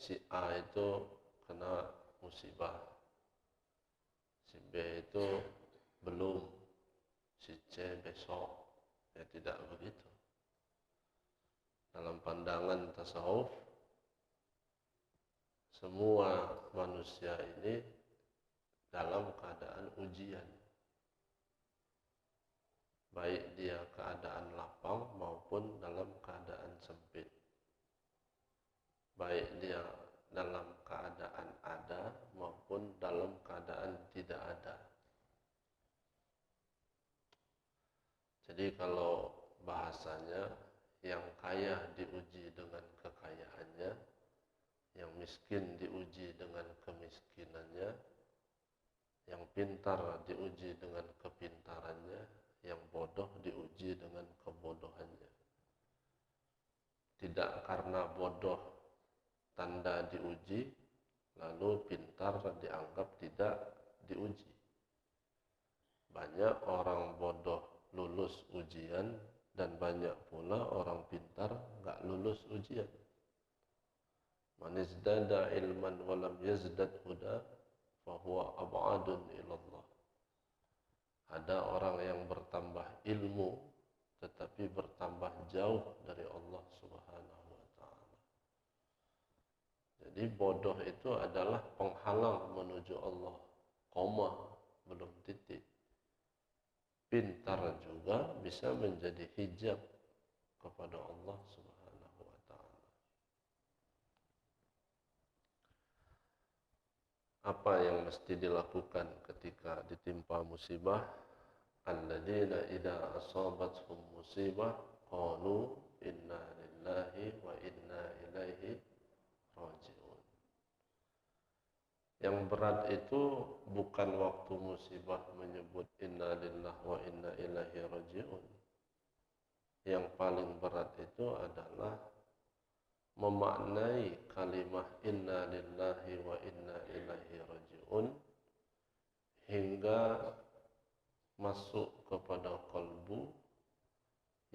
si A itu kena musibah, si B itu belum, si C besok. Ya tidak begitu. Dalam pandangan tasawuf, semua manusia ini dalam keadaan ujian. Baik dia keadaan lapang maupun dalam keadaan sempit. Baik dia dalam keadaan ada maupun dalam keadaan tidak ada. Jadi kalau bahasanya, yang kaya diuji dengan kekayaannya, yang miskin diuji dengan kemiskinannya, yang pintar diuji dengan kepintarannya, yang bodoh diuji dengan kebodohannya. Tidak karena bodoh tanda diuji, lalu pintar dianggap tidak diuji. Banyak orang bodoh lulus ujian dan banyak pula orang pintar enggak lulus ujian. Man izdada ilman wa lam yazdad huda fa huwa ab'adun ilallah. Ada orang yang bertambah ilmu tetapi bertambah jauh dari Allah Subhanahu wa taala. Jadi bodoh itu adalah penghalang menuju Allah, koma, belum titik. Pintar juga bisa menjadi hijab kepada Allah Subhanahu wa taala. Apa yang mesti dilakukan ketika ditimpa musibah? Alladzina idza asabathum musibah qalu inna lillahi wa inna ilaihi raji'un. Yang berat itu bukan waktu musibah menyebut inna lillahi wa inna ilaihi raji'un. Yang paling berat itu adalah memaknai kalimat inna lillahi wa inna ilaihi raji'un hingga masuk kepada kalbu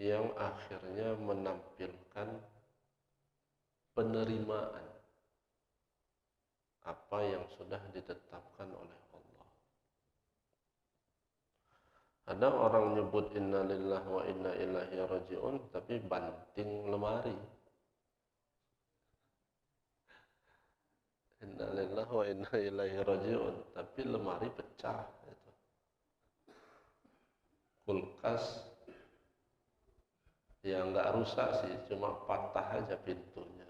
yang akhirnya menampilkan penerimaan apa yang sudah ditetapkan oleh Allah. Ada orang nyebut inna lillahi wa inna ilaihi raji'un tapi banting lemari. Inna lillahi wa inna ilaihi raji'un tapi lemari pecah itu. Kulkas ya enggak rusak sih, cuma patah aja pintunya.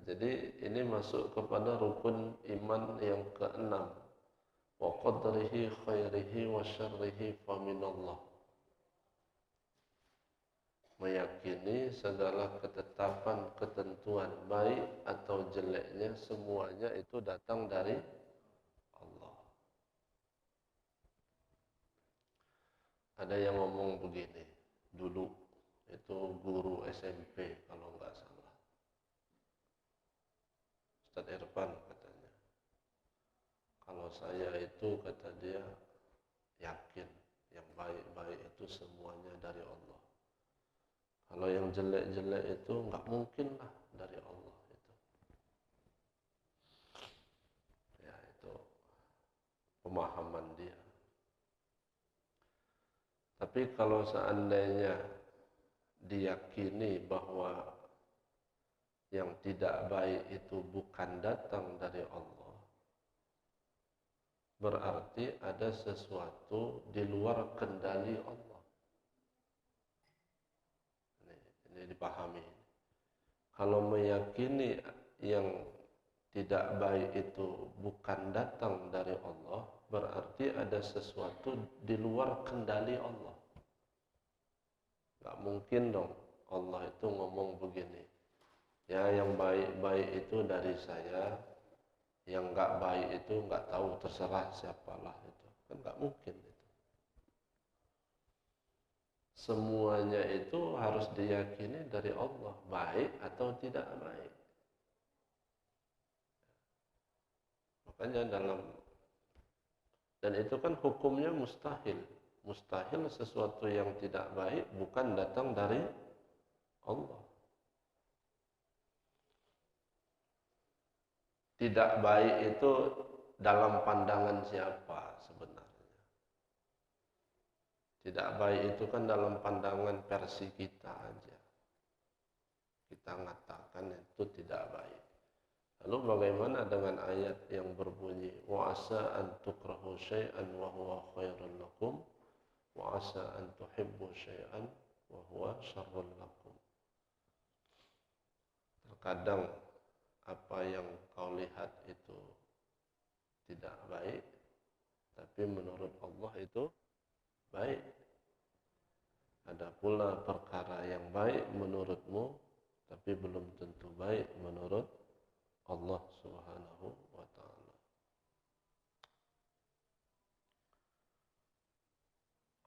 Jadi ini masuk kepada rukun iman yang keenam. Wa qadrihi khairihi wa syarrihi fa minallah. Meyakini segala ketetapan, ketentuan baik atau jeleknya semuanya itu datang dari Allah. Ada yang ngomong begini, dulu itu guru SMP kalau enggak salah. Ustaz Irfan katanya. Kalau saya itu kata dia yakin yang baik-baik itu semuanya dari Allah. Kalau yang jelek-jelek itu enggak mungkin lah dari Allah itu. Ya itu pemahaman dia. Tapi kalau seandainya diyakini bahwa yang tidak baik itu bukan datang dari Allah, berarti ada sesuatu di luar kendali Allah. Ini dipahami. Kalau meyakini yang tidak baik itu bukan datang dari Allah, berarti ada sesuatu di luar kendali Allah. Gak mungkin dong Allah itu ngomong begini, ya yang baik-baik itu dari saya, yang gak baik itu gak tahu, terserah siapalah itu. Kan gak mungkin itu. Semuanya itu harus diyakini dari Allah, baik atau tidak baik. Makanya dan itu kan hukumnya mustahil. Mustahil sesuatu yang tidak baik bukan datang dari Allah. tidak baik itu dalam pandangan siapa sebenarnya? Tidak baik itu kan dalam pandangan versi kita aja. Kita mengatakan itu tidak baik. Lalu bagaimana dengan ayat yang berbunyi wa asa an tukrahu syai'an wa huwa khairul lakum wa asa an tuhibbu syai'an wa huwa syarrul lakum. Terkadang apa yang kau lihat itu tidak baik, tapi menurut Allah itu baik. Ada pula perkara yang baik menurutmu, tapi belum tentu baik menurut Allah Subhanahu wa ta'ala.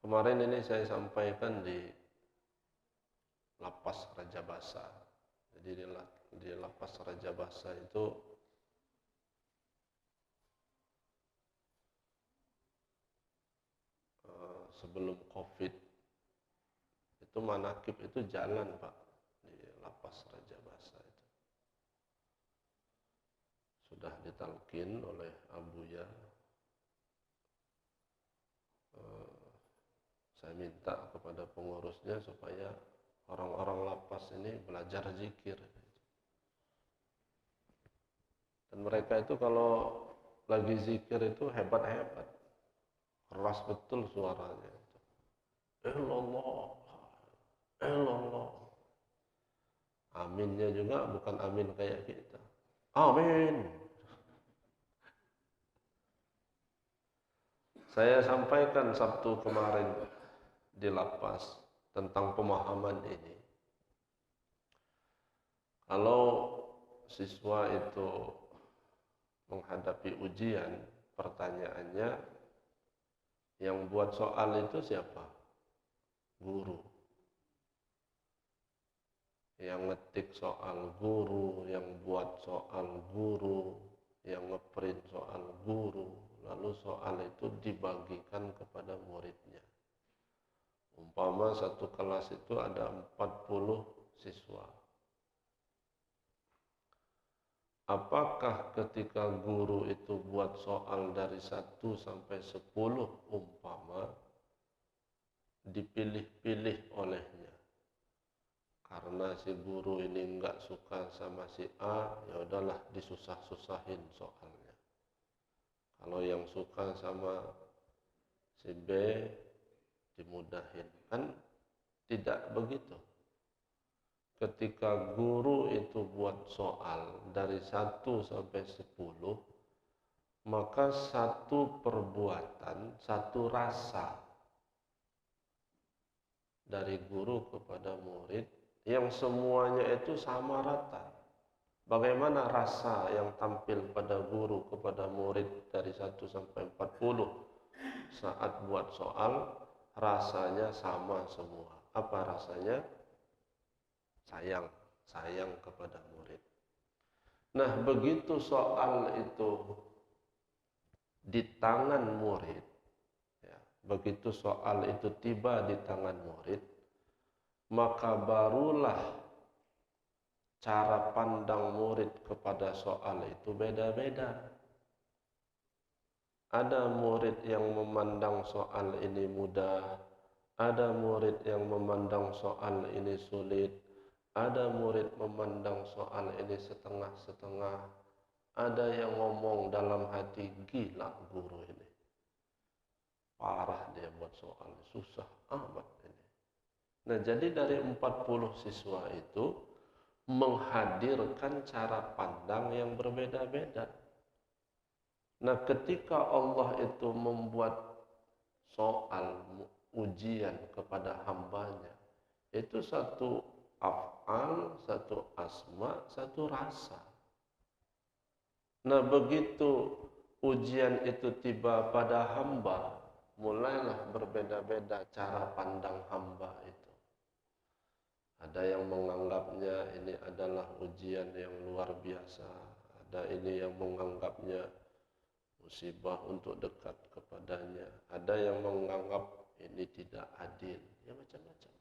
Kemarin ini saya sampaikan di Lapas Raja Basa. Jadi di Lapas Raja Basa itu sebelum COVID itu manakib itu jalan Pak di Lapas Raja Basa itu. Sudah ditalkin oleh Abuya. Saya minta kepada pengurusnya supaya orang-orang lapas ini belajar zikir. Dan mereka itu kalau lagi zikir itu hebat-hebat. Keras betul suaranya. Allah, Allah. Aminnya juga bukan amin kayak kita. Amin. Saya sampaikan Sabtu kemarin di lapas tentang pemahaman ini. Kalau siswa itu menghadapi ujian, pertanyaannya yang buat soal itu siapa? Guru. Yang ngetik soal guru, yang buat soal guru, yang ngeprint soal guru, lalu soal itu dibagikan kepada muridnya. Umpama satu kelas itu ada 40 siswa. Apakah ketika guru itu buat soal dari 1 sampai 10 umpama dipilih-pilih olehnya? Karena si guru ini enggak suka sama si A, ya udahlah disusah-susahin soalnya. Kalau yang suka sama si B dimudahin. Kan tidak begitu. Ketika guru itu buat soal dari 1 sampai 10, maka satu perbuatan, satu rasa dari guru kepada murid yang semuanya itu sama rata. Bagaimana rasa yang tampil pada guru kepada murid dari 1 sampai 40 saat buat soal, rasanya sama semua. Apa rasanya? Sayang kepada murid. Nah, begitu soal itu di tangan murid, ya, begitu soal itu tiba di tangan murid, maka barulah cara pandang murid kepada soal itu beda-beda. Ada murid yang memandang soal ini mudah, ada murid yang memandang soal ini sulit, ada murid memandang soal ini setengah-setengah, ada yang ngomong dalam hati, gila guru ini. Parah dia buat soal, susah amat ini. Nah, jadi dari 40 siswa itu menghadirkan cara pandang yang berbeda-beda. Nah, ketika Allah itu membuat soal ujian kepada hambanya, itu satu af'al, satu asma, satu rasa. Nah, begitu ujian itu tiba pada hamba, mulailah berbeda-beda cara pandang hamba itu. Ada yang menganggapnya ini adalah ujian yang luar biasa. Ada ini yang menganggapnya musibah untuk dekat kepadanya. Ada yang menganggap ini tidak adil. Ya macam-macam.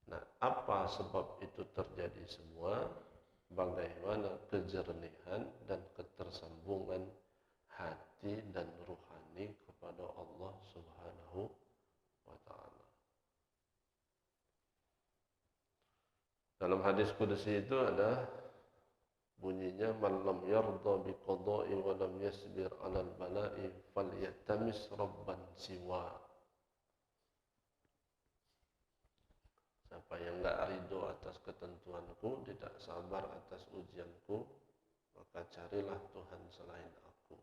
Nah, apa sebab itu terjadi semua? bagaimana kejernihan dan ketersambungan hati dan ruhani kepada Allah Subhanahu wa ta'ala. Dalam hadis qudsi itu ada bunyinya, man lam yarda bi qada'i wa lam yasbir 'alal bala'i falyatamis rabban siwa. Siapa yang enggak ridho atas ketentuanku, tidak sabar atas ujianku, maka carilah Tuhan selain aku.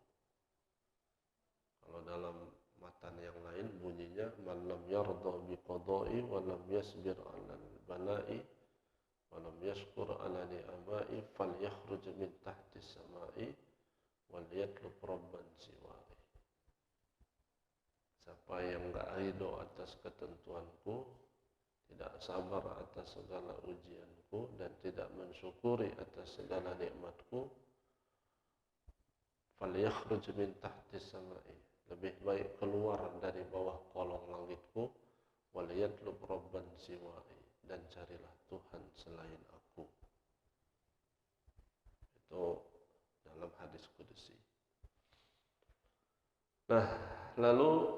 Kalau dalam matan yang lain bunyinya, man lam yarda bi qada'i wa lam yasbir 'alal bala'i walam yashkur ala ni'amai falyakhruj min tahtis samai wal yatlub rabban siwai. Siapa yang enggak ridho atas ketentuanku, tidak sabar atas segala ujianku, dan tidak mensyukuri atas segala nikmatku, falyakhruj min tahtis samai, lebih baik keluar dari bawah kolong langitku, wal yatlub rabban siwai, dan carilah Tuhan selain aku. Itu dalam hadis qudsi. Nah, lalu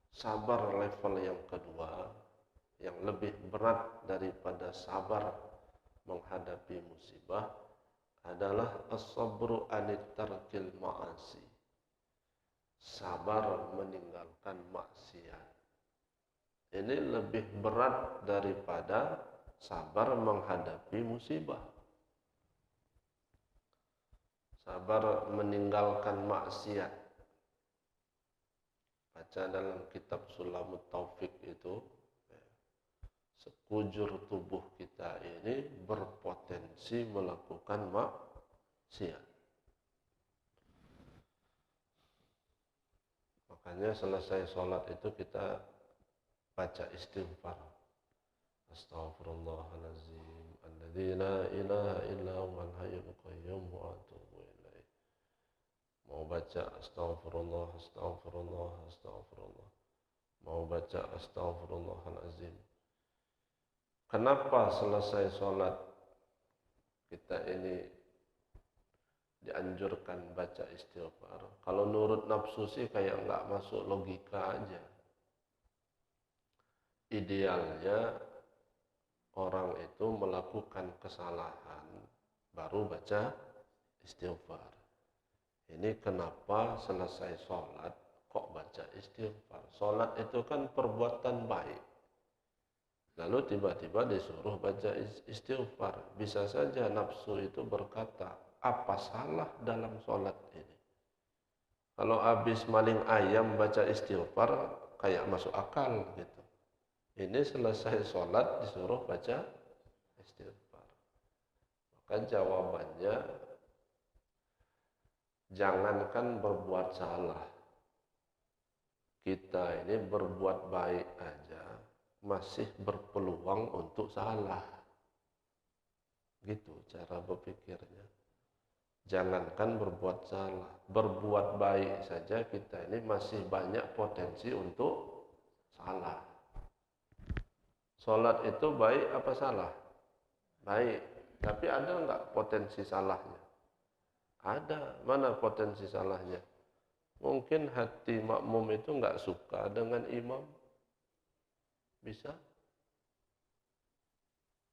sabar level yang kedua, yang lebih berat daripada sabar menghadapi musibah, adalah as-sabru anit tarkil ma'asi. Sabar meninggalkan maksiat. Ini lebih berat daripada sabar menghadapi musibah. Sabar meninggalkan maksiat. Baca dalam kitab Sulamut Taufik itu, sekujur tubuh kita ini berpotensi melakukan maksiat. Makanya selesai sholat itu kita baca istighfar. Astaghfirullahalazim alladzi la ilaha illa huwal hayyul qayyum wa atubu ilaih. Mau baca astaghfirullah, astaghfirullah, astaghfirullah. Mau baca astaghfirullahalazim. Kenapa selesai sholat kita ini dianjurkan baca istighfar? Kalau nurut nafsu sih kayak nggak masuk logika aja. Idealnya orang itu melakukan kesalahan baru baca istighfar. Ini kenapa selesai sholat kok baca istighfar? Sholat itu kan perbuatan baik. Lalu tiba-tiba disuruh baca istighfar. Bisa saja nafsu itu berkata, apa salah dalam sholat ini? Kalau habis maling ayam baca istighfar kayak masuk akal gitu. Ini selesai sholat disuruh baca istighfar. Maka jawabannya, jangankan berbuat salah, kita ini berbuat baik aja masih berpeluang untuk salah. Gitu cara berpikirnya. Jangankan berbuat salah, berbuat baik saja kita ini masih banyak potensi untuk salah. Sholat itu baik apa salah? Baik. Tapi ada enggak potensi salahnya? Ada. Mana potensi salahnya? Mungkin hati makmum itu enggak suka dengan imam. Bisa?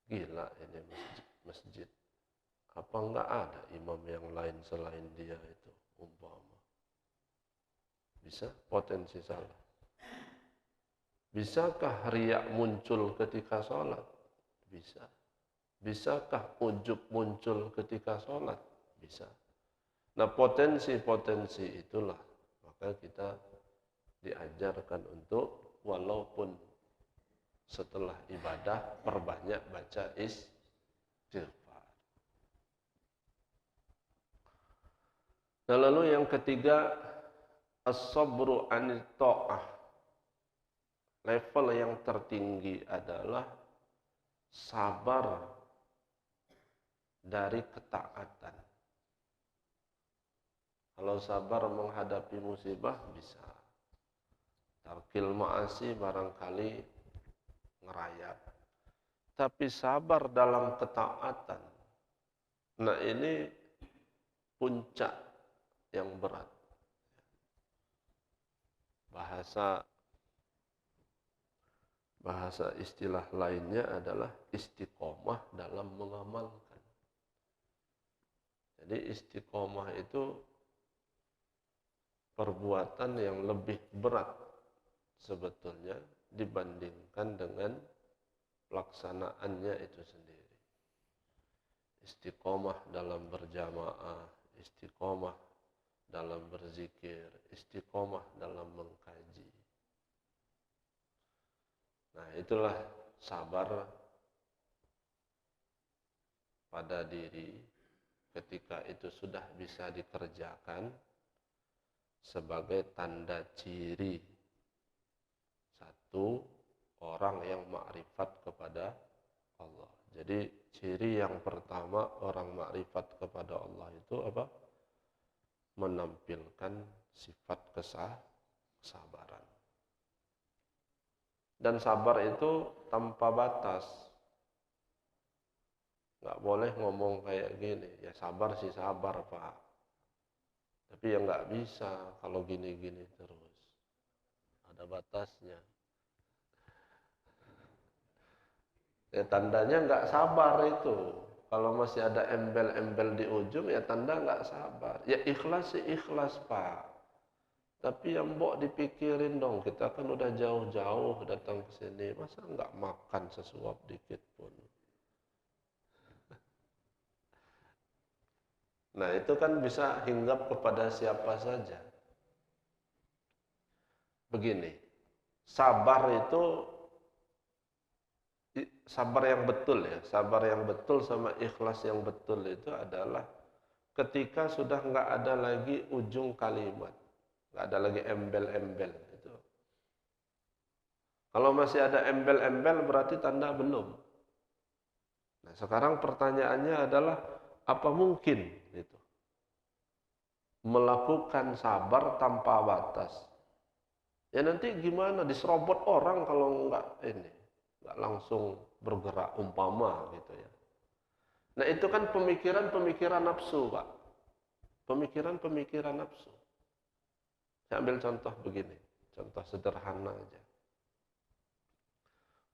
Gila ini masjid. Apa enggak ada imam yang lain selain dia itu? Umpama. Bisa? Potensi salah. Bisakah riak muncul ketika sholat? Bisa. Bisakah ujub muncul ketika sholat? Bisa. Nah, potensi-potensi itulah maka kita diajarkan untuk walaupun setelah ibadah perbanyak baca istighfar. Nah, lalu yang ketiga, as-sabru 'anil tha'ah. Level yang tertinggi adalah sabar dari ketaatan. Kalau sabar menghadapi musibah bisa. Tarkil ma'asi barangkali ngerayap. tapi sabar dalam ketaatan. Nah, ini puncak yang berat. Bahasa istilah lainnya adalah istiqomah dalam mengamalkan. Jadi istiqomah itu perbuatan yang lebih berat sebetulnya dibandingkan dengan pelaksanaannya itu sendiri. Istiqomah dalam berjamaah, istiqomah dalam berzikir, istiqomah dalam mengkaji. Nah, itulah sabar pada diri ketika itu sudah bisa dikerjakan sebagai tanda ciri satu orang yang makrifat kepada Allah. Jadi ciri yang pertama orang makrifat kepada Allah itu apa? Menampilkan sifat kesabaran. Dan sabar itu tanpa batas. Nggak boleh ngomong kayak gini, ya sabar sih sabar Pak. Tapi ya nggak bisa kalau gini-gini terus. Ada batasnya. Ya tandanya nggak sabar itu. Kalau masih ada embel-embel di ujung, ya tanda nggak sabar. Ya ikhlas sih ikhlas Pak. Tapi yang mbok dipikirin dong, kita kan udah jauh-jauh datang ke sini, masa nggak makan sesuap dikit pun. Nah itu kan bisa hinggap kepada siapa saja. Begini, sabar itu sabar yang betul ya, sabar yang betul sama ikhlas yang betul itu adalah ketika sudah nggak ada lagi ujung kalimat, nggak ada lagi embel-embel itu. Kalau masih ada embel-embel berarti tanda belum. Nah sekarang pertanyaannya adalah apa mungkin itu melakukan sabar tanpa batas? Ya nanti gimana diserobot orang kalau nggak ini, nggak langsung bergerak umpama gitu ya. Nah itu kan pemikiran-pemikiran nafsu Pak. Pemikiran-pemikiran nafsu. Saya ambil contoh begini, contoh sederhana aja.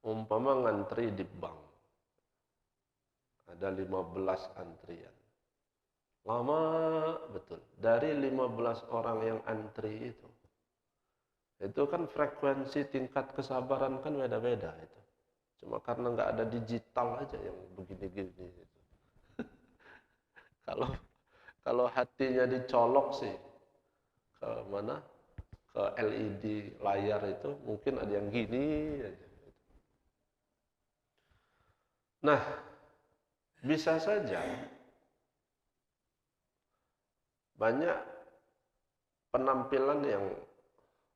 Umpama ngantri di bank. Ada 15 antrian. Lama betul. Dari 15 orang yang antri itu kan frekuensi tingkat kesabaran kan beda-beda itu. Cuma karena nggak ada digital aja yang begini-gini. Kalau hatinya dicolok sih ke mana? Ke LED layar itu mungkin ada yang gini aja. Nah, bisa saja banyak penampilan yang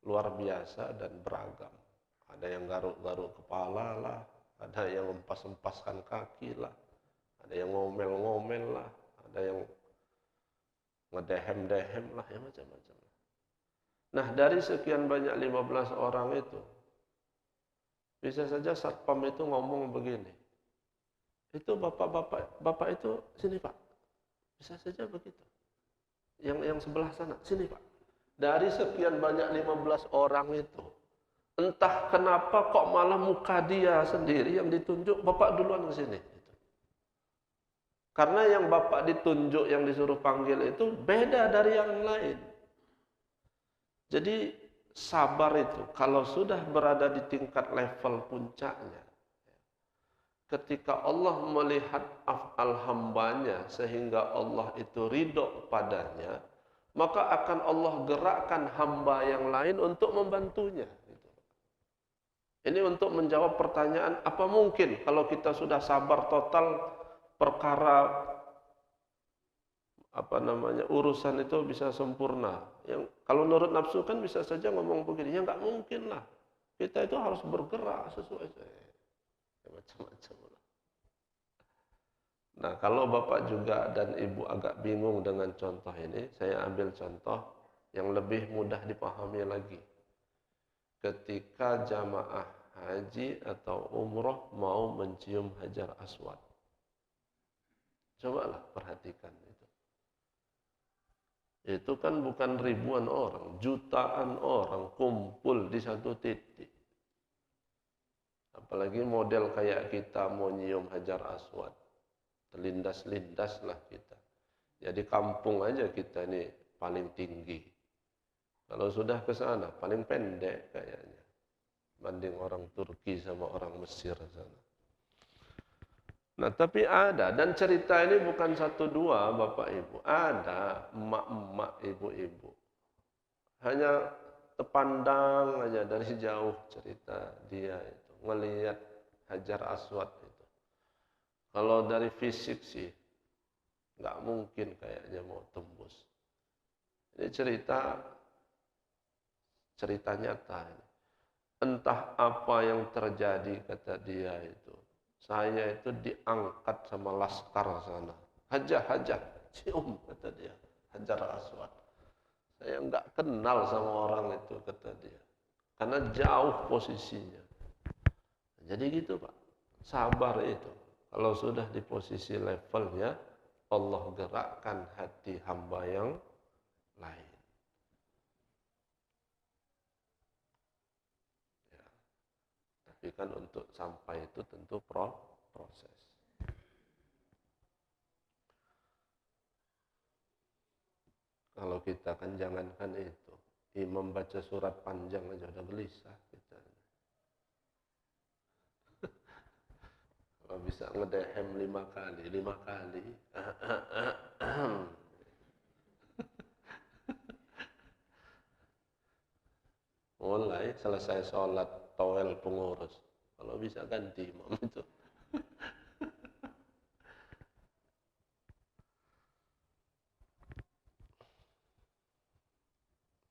luar biasa dan beragam. Ada yang garuk-garuk kepala lah, ada yang empas-empaskan kaki lah, ada yang ngomel-ngomel lah, ada yang ngedehem-dehem lah, ya macam-macam. Nah, dari sekian banyak 15 orang itu, bisa saja satpam itu ngomong begini, itu bapak itu sini Pak, bisa saja begitu. Yang sebelah sana, sini Pak. Dari sekian banyak 15 orang itu, entah kenapa kok malah muka dia sendiri yang ditunjuk, bapak duluan ke sini. Karena yang bapak ditunjuk, yang disuruh panggil itu beda dari yang lain. Jadi sabar itu, kalau sudah berada di tingkat level puncaknya, ketika Allah melihat af'al hambanya sehingga Allah itu ridho padanya, maka akan Allah gerakkan hamba yang lain untuk membantunya. Ini untuk menjawab pertanyaan, apa mungkin kalau kita sudah sabar total perkara urusan itu bisa sempurna. Yang kalau menurut nafsu kan bisa saja ngomong begini, ya nggak mungkin lah. Kita itu harus bergerak sesuai macam-macam. Nah, kalau Bapak juga dan Ibu agak bingung dengan contoh ini, saya ambil contoh yang lebih mudah dipahami lagi. Ketika jamaah haji atau umroh mau mencium Hajar Aswad. Cobalah perhatikan itu. Itu kan bukan ribuan orang, jutaan orang kumpul di satu titik. Apalagi model kayak kita mau nyium Hajar Aswad. Terlindas-lindas lah kita. Jadi kampung aja kita ini paling tinggi. Kalau sudah ke sana paling pendek kayaknya. Banding orang Turki sama orang Mesir sana. Nah, tapi ada, dan cerita ini bukan satu dua Bapak Ibu. Ada emak-emak, ibu-ibu. Hanya terpandang aja dari jauh cerita dia itu. Melihat Hajar Aswad itu. Kalau dari fisik sih, nggak mungkin kayaknya mau tembus. Ini cerita nyata ini. Entah apa yang terjadi kata dia itu. Saya itu diangkat sama laskar sana. Hajah, cium kata dia. Hajar Aswad. Saya enggak kenal sama orang itu kata dia. Karena jauh posisinya. Jadi gitu Pak. Sabar itu. Kalau sudah di posisi levelnya, Allah gerakkan hati hamba yang lain. Tapi kan untuk sampai itu tentu proses. Kalau kita kan jangankan itu. Imam baca surat panjang aja udah gelisah kita. Kalau bisa ngedehem 5 kali. Mulai selesai sholat towel pengurus. Kalau bisa ganti imam itu.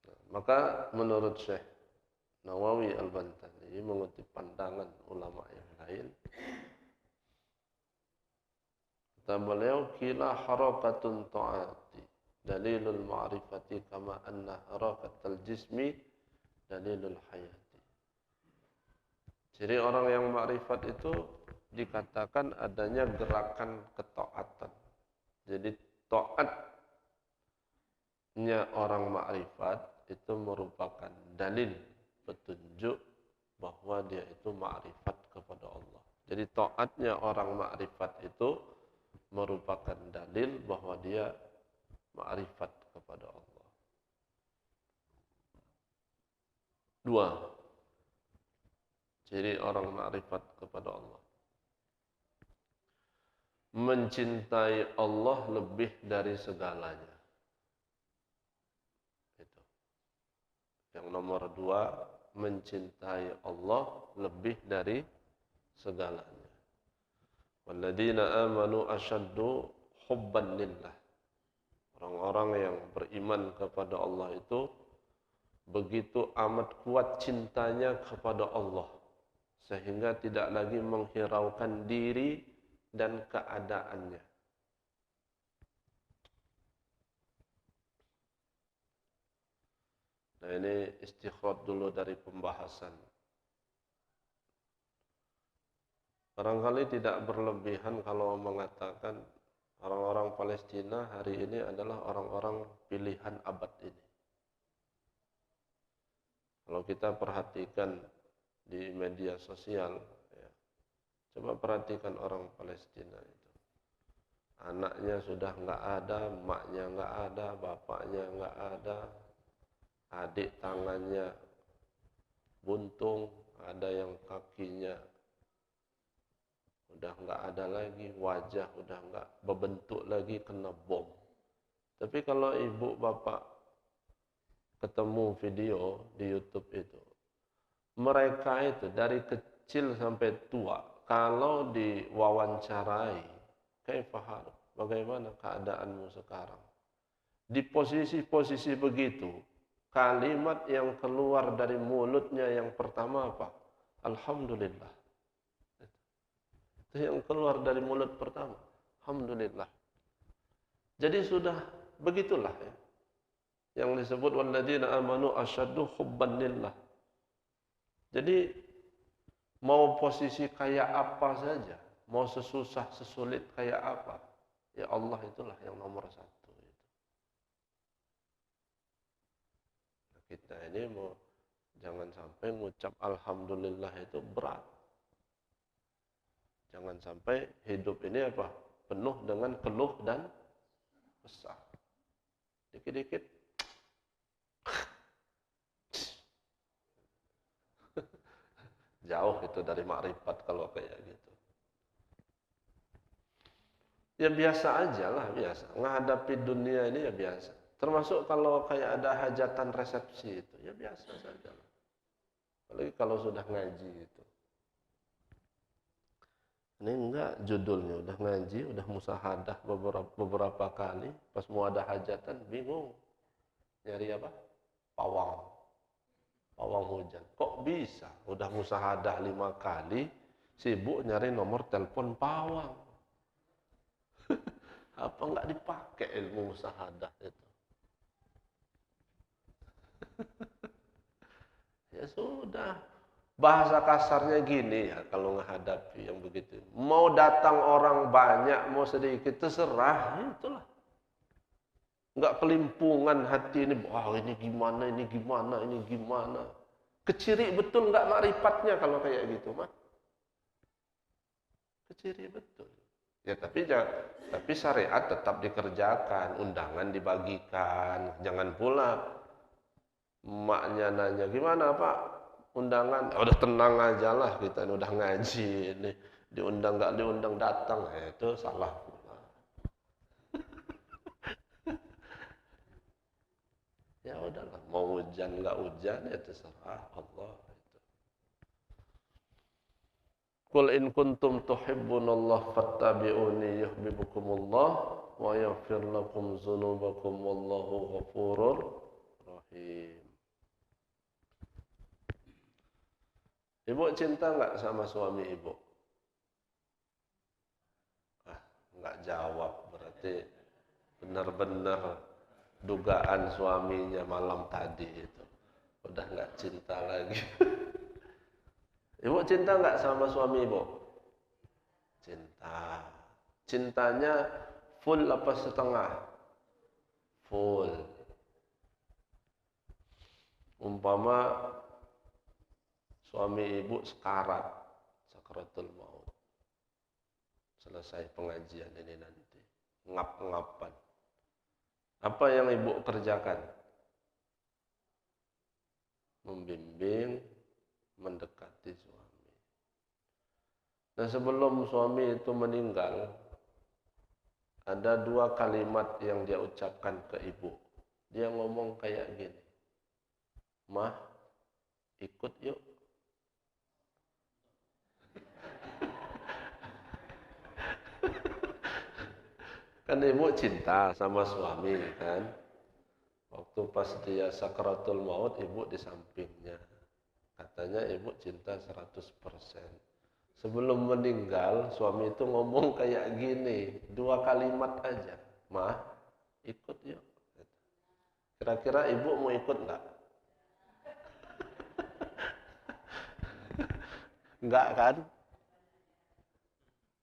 Nah, maka menurut Syekh Nawawi Al-Bantani mengutip pandangan ulama yang lain, kata beliau, kila harakatun ta'ati dalilul ma'rifati kama anna harakatul jismi dalilul hayati. Jadi orang yang ma'rifat itu dikatakan adanya gerakan ketaatan. Jadi taatnya orang ma'rifat itu merupakan dalil petunjuk bahwa dia itu ma'rifat kepada Allah. Jadi taatnya orang ma'rifat itu merupakan dalil bahwa dia ma'rifat kepada Allah. 2. Ciri orang ma'rifat kepada Allah. Mencintai Allah lebih dari segalanya. Itu. Yang nomor 2, mencintai Allah lebih dari segalanya. Walladzina amanu asyaddu hubban lillah. Orang-orang yang beriman kepada Allah itu begitu amat kuat cintanya kepada Allah, sehingga tidak lagi menghiraukan diri dan keadaannya. Nah, ini istikhraj dulu dari pembahasan. Barangkali tidak berlebihan kalau mengatakan orang-orang Palestina hari ini adalah orang-orang pilihan abad ini. Kalau kita perhatikan di media sosial, ya, coba perhatikan orang Palestina itu. Anaknya sudah nggak ada, emaknya nggak ada, bapaknya nggak ada, adik tangannya buntung, ada yang kakinya udah nggak ada lagi, wajah udah nggak berbentuk lagi, kena bom. Tapi kalau ibu bapak ketemu video di YouTube itu, mereka itu dari kecil sampai tua, kalau diwawancarai, kaifahal, bagaimana keadaanmu sekarang? Di posisi-posisi begitu, kalimat yang keluar dari mulutnya yang pertama apa? Alhamdulillah. Itu yang keluar dari mulut pertama. Alhamdulillah. Jadi sudah begitulah ya. Yang disebut walladzina amanu asyaddu hubban lillah. Jadi Mau posisi kayak apa saja, mau sesusah, sesulit kayak apa, ya Allah itulah yang nomor satu. Kita ini mau jangan sampai ngucap alhamdulillah itu berat. Jangan sampai hidup ini apa? Penuh dengan keluh dan kesah. Dikit-dikit jauh itu dari makrifat kalau kayak gitu. Ya biasa aja lah, biasa. Menghadapi dunia ini ya biasa. Termasuk kalau kayak ada hajatan resepsi itu, ya biasa saja lah. Apalagi kalau sudah ngaji itu. Ini enggak judulnya, udah ngaji, udah musahadah beberapa kali, pas mau ada hajatan bingung. Nyari apa? Pawang. Pawang hujan. Kok bisa? Udah musahadah 5 kali, sibuk nyari nomor telepon pawang. Apa enggak dipakai ilmu musahadah itu? Ya sudah. Bahasa kasarnya gini ya kalau menghadapi yang begitu. Mau datang orang banyak, mau sedikit, terserah. Itulah. Enggak kelimpungan hati ini. Wah ini gimana, ini gimana, ini gimana. Keciri betul enggak makrifatnya kalau kayak gitu mah. Keciri betul. Ya tapi syariat tetap dikerjakan, undangan dibagikan. Jangan pula emaknya nanya, gimana Pak? Undangan, udah tenang aja lah kita ini udah ngaji ini. Diundang nggak diundang datang, itu salah pula. Ya udahlah, mau hujan nggak hujan ya terserah Allah. Qul in kuntum tuhibbunallah fattabi'uni yuhibbukumullah wa yaghfir lakum dzunubakum wallahu ghafurur rahim. Ibu cinta enggak sama suami ibu? Enggak jawab, berarti benar-benar dugaan suaminya malam tadi itu. Udah enggak cinta lagi. Ibu cinta enggak sama suami ibu? Cinta. Cintanya full apa setengah? Full. Umpama suami ibu sekarat, sakaratul maut. Selesai pengajian ini nanti. Ngap-ngapan. Apa yang ibu kerjakan? Membimbing, mendekati suami. Nah sebelum suami itu meninggal, ada 2 kalimat yang dia ucapkan ke ibu. Dia ngomong kayak gini, "Mah, ikut yuk." Kan ibu cinta sama suami kan. Waktu pas dia sakaratul maut, ibu di sampingnya. Katanya ibu cinta 100%. Sebelum meninggal, suami itu ngomong kayak gini, 2 kalimat aja. "Mah, ikut yuk." Kira-kira ibu mau ikut enggak? Enggak kan?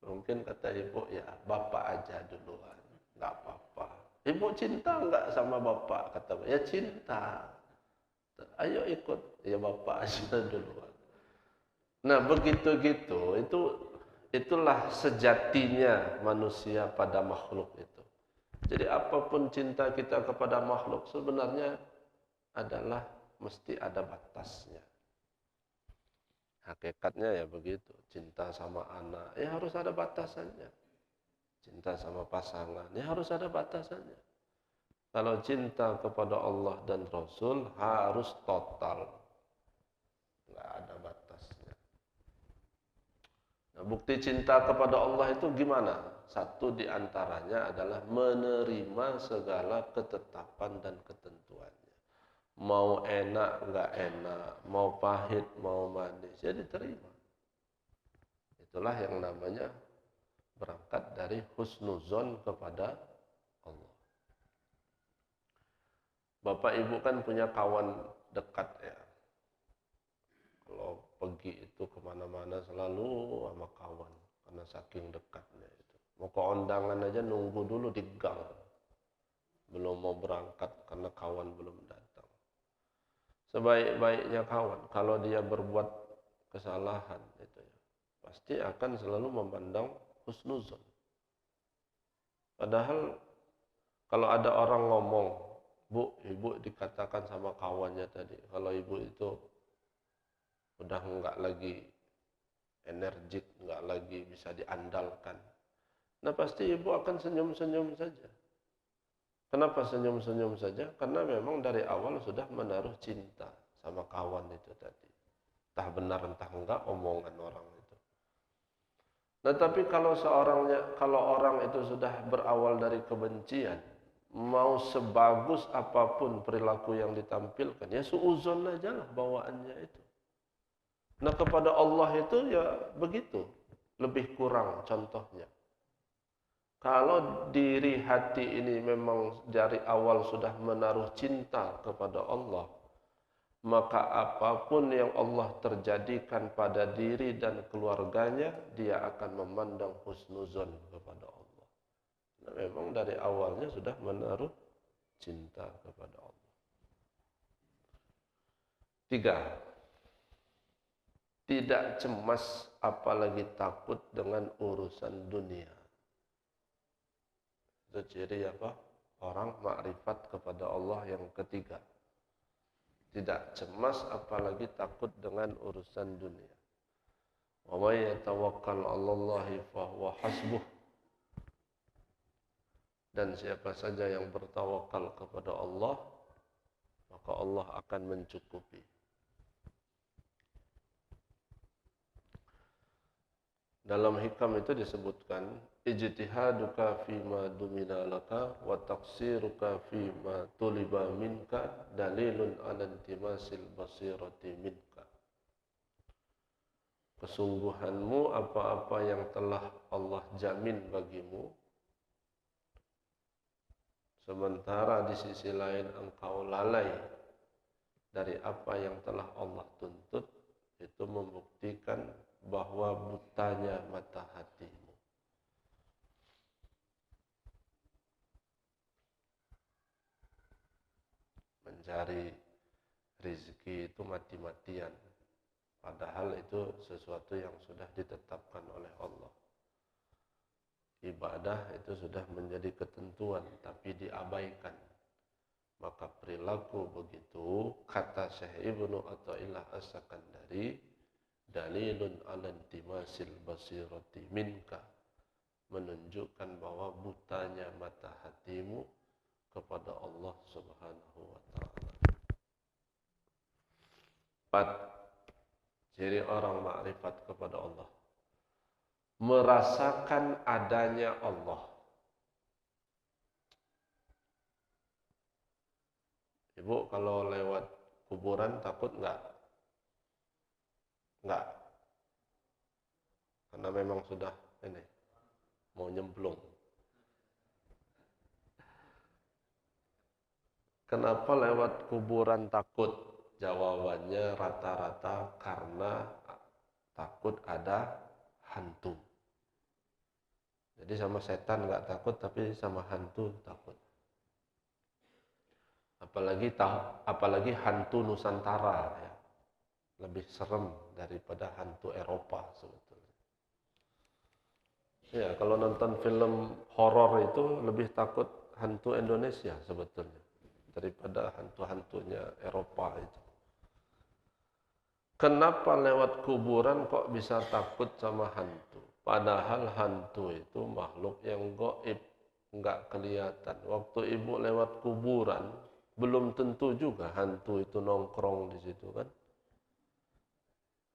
Mungkin kata ibu, ya bapak aja duluan, enggak apa-apa. Ibu cinta enggak sama bapak? Kata, ya cinta. Ayo ikut, ya bapak aja duluan. Nah begitu-gitu, itulah sejatinya manusia pada makhluk itu. Jadi apapun cinta kita kepada makhluk sebenarnya adalah mesti ada batasnya. Hakikatnya ya begitu. Cinta sama anak, ya harus ada batasannya. Cinta sama pasangan, ya harus ada batasannya. Kalau cinta kepada Allah dan Rasul harus total. Nggak ada batasnya. Nah, bukti cinta kepada Allah itu gimana? Satu di antaranya adalah menerima segala ketetapan dan ketentuannya. Mau enak, enggak enak, mau pahit, mau manis, ya diterima. Itulah yang namanya berangkat dari husnuzon kepada Allah. Bapak ibu kan punya kawan dekat ya. Kalau pergi itu kemana-mana selalu sama kawan karena saking dekatnya itu. Mau ke undangan aja nunggu dulu di gang, belum mau berangkat karena kawan belum datang. Sebaik-baiknya kawan, kalau dia berbuat kesalahan itu ya, pasti akan selalu memandang husnuzon. Padahal kalau ada orang ngomong, Bu, ibu dikatakan sama kawannya tadi, kalau ibu itu udah enggak lagi energik, enggak lagi bisa diandalkan. Nah pasti ibu akan senyum-senyum saja. Kenapa senyum-senyum saja? Karena memang dari awal sudah menaruh cinta sama kawan itu tadi. Entah benar entah enggak omongan orang itu. Nah tapi kalau orang itu sudah berawal dari kebencian, mau sebagus apapun perilaku yang ditampilkan, ya suuzon aja lah bawaannya itu. Nah kepada Allah itu ya begitu, lebih kurang contohnya. Kalau diri hati ini memang dari awal sudah menaruh cinta kepada Allah, maka apapun yang Allah terjadikan pada diri dan keluarganya, dia akan memandang husnuzon kepada Allah. Nah, memang dari awalnya sudah menaruh cinta kepada Allah. 3. Tidak cemas apalagi takut dengan urusan dunia. Itu ciri apa? Orang makrifat kepada Allah yang ketiga. Tidak cemas apalagi takut dengan urusan dunia. Wa may yatawakkal 'alallahi fahuwa hasbuh. Dan siapa saja yang bertawakal kepada Allah, maka Allah akan mencukupi. Dalam hikam itu disebutkan, ijtihaduka fima dumina laka wa taqsiruka fima tuliba minka dalilun ala intimasil basirati minka. Kesungguhanmu apa-apa yang telah Allah jamin bagimu, sementara di sisi lain engkau lalai dari apa yang telah Allah tuntut, itu membuktikan bahwa butanya mata hatimu. Mencari rezeki itu mati-matian, padahal itu sesuatu yang sudah ditetapkan oleh Allah. Ibadah itu sudah menjadi ketentuan tapi diabaikan. Maka perilaku begitu, kata Syekh Ibnu Athaillah As-Sakandari, dalilun ala intimasil basirati minka, menunjukkan bahwa butanya mata hatimu kepada Allah Subhanahu wa taala. 4. Ciri orang makrifat kepada Allah, merasakan adanya Allah. Ibu kalau lewat kuburan takut enggak? Enggak. Karena memang sudah ini mau nyemplung. Kenapa lewat kuburan takut? Jawabannya rata-rata karena takut ada hantu. Jadi sama setan enggak takut, tapi sama hantu takut. Apalagi hantu Nusantara ya. Lebih serem daripada hantu Eropa sebetulnya. Ya, kalau nonton film horor itu lebih takut hantu Indonesia sebetulnya daripada hantu-hantunya Eropa itu. Kenapa lewat kuburan kok bisa takut sama hantu? Padahal hantu itu makhluk yang gaib, enggak kelihatan. Waktu ibu lewat kuburan, belum tentu juga hantu itu nongkrong di situ kan?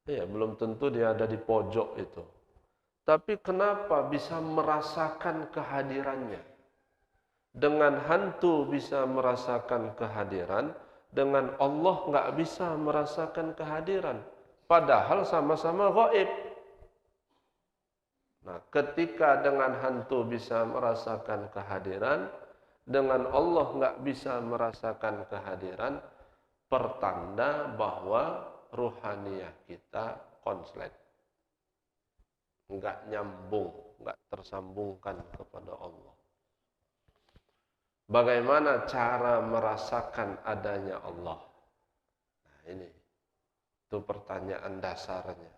Ya, belum tentu dia ada di pojok itu. Tapi kenapa bisa merasakan kehadirannya? Dengan hantu bisa merasakan kehadiran, dengan Allah nggak bisa merasakan kehadiran. Padahal sama-sama gaib. Nah, ketika dengan hantu bisa merasakan kehadiran, dengan Allah nggak bisa merasakan kehadiran, pertanda bahwa ruhaniyah kita konslet. Enggak nyambung, enggak tersambungkan kepada Allah. Bagaimana cara merasakan adanya Allah? Nah, ini itu pertanyaan dasarnya.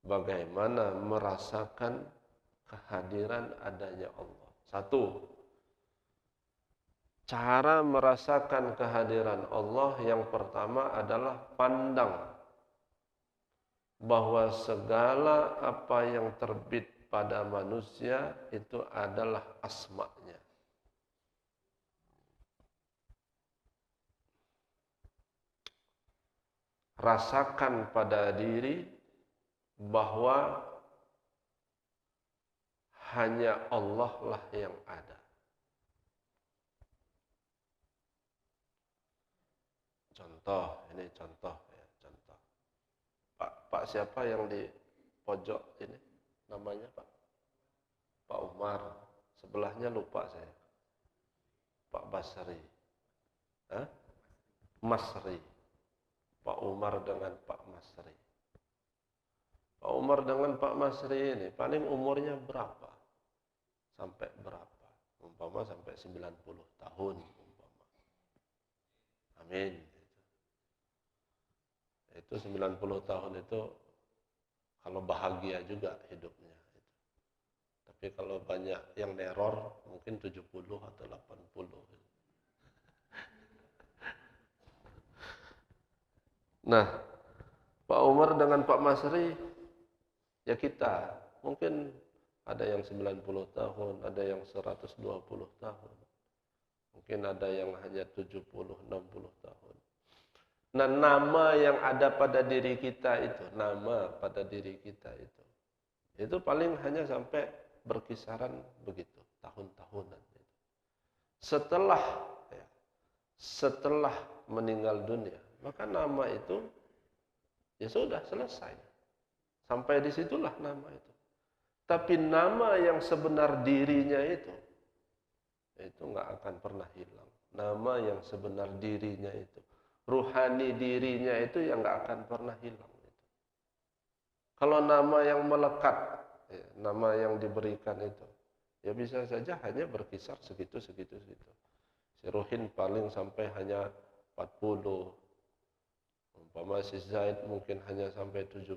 Bagaimana merasakan kehadiran adanya Allah? Satu, cara merasakan kehadiran Allah yang pertama adalah pandang bahwa segala apa yang terbit pada manusia itu adalah asma-Nya. Rasakan pada diri bahwa hanya Allah lah yang ada. Contoh, ini contoh ya, contoh. Pak siapa yang di pojok ini? Namanya Pak? Pak Umar. Sebelahnya lupa saya. Pak Basri. Hah? Masri. Pak Umar dengan Pak Masri. Pak Umar dengan Pak Masri ini paling umurnya berapa? Sampai berapa? Umpama sampai 90 tahun. Umpama. Amin. Itu 90 tahun itu kalau bahagia juga hidupnya. Tapi kalau banyak yang neror mungkin 70 atau 80. Nah, Pak Umar dengan Pak Masri, ya kita, mungkin ada yang 90 tahun, ada yang 120 tahun. Mungkin ada yang hanya 70, 60 tahun. Nah, nama yang ada pada diri kita itu, nama pada diri kita itu paling hanya sampai berkisaran begitu, tahun-tahunan. Setelah meninggal dunia, maka nama itu ya sudah selesai. Sampai disitulah nama itu. Tapi nama yang sebenar dirinya itu nggak akan pernah hilang. Nama yang sebenar dirinya itu, ruhani dirinya itu yang nggak akan pernah hilang. Kalau nama yang melekat, ya, nama yang diberikan itu, ya bisa saja hanya berkisar segitu. Si Ruhin paling sampai hanya 40. Umpama si Zaid mungkin hanya sampai 70.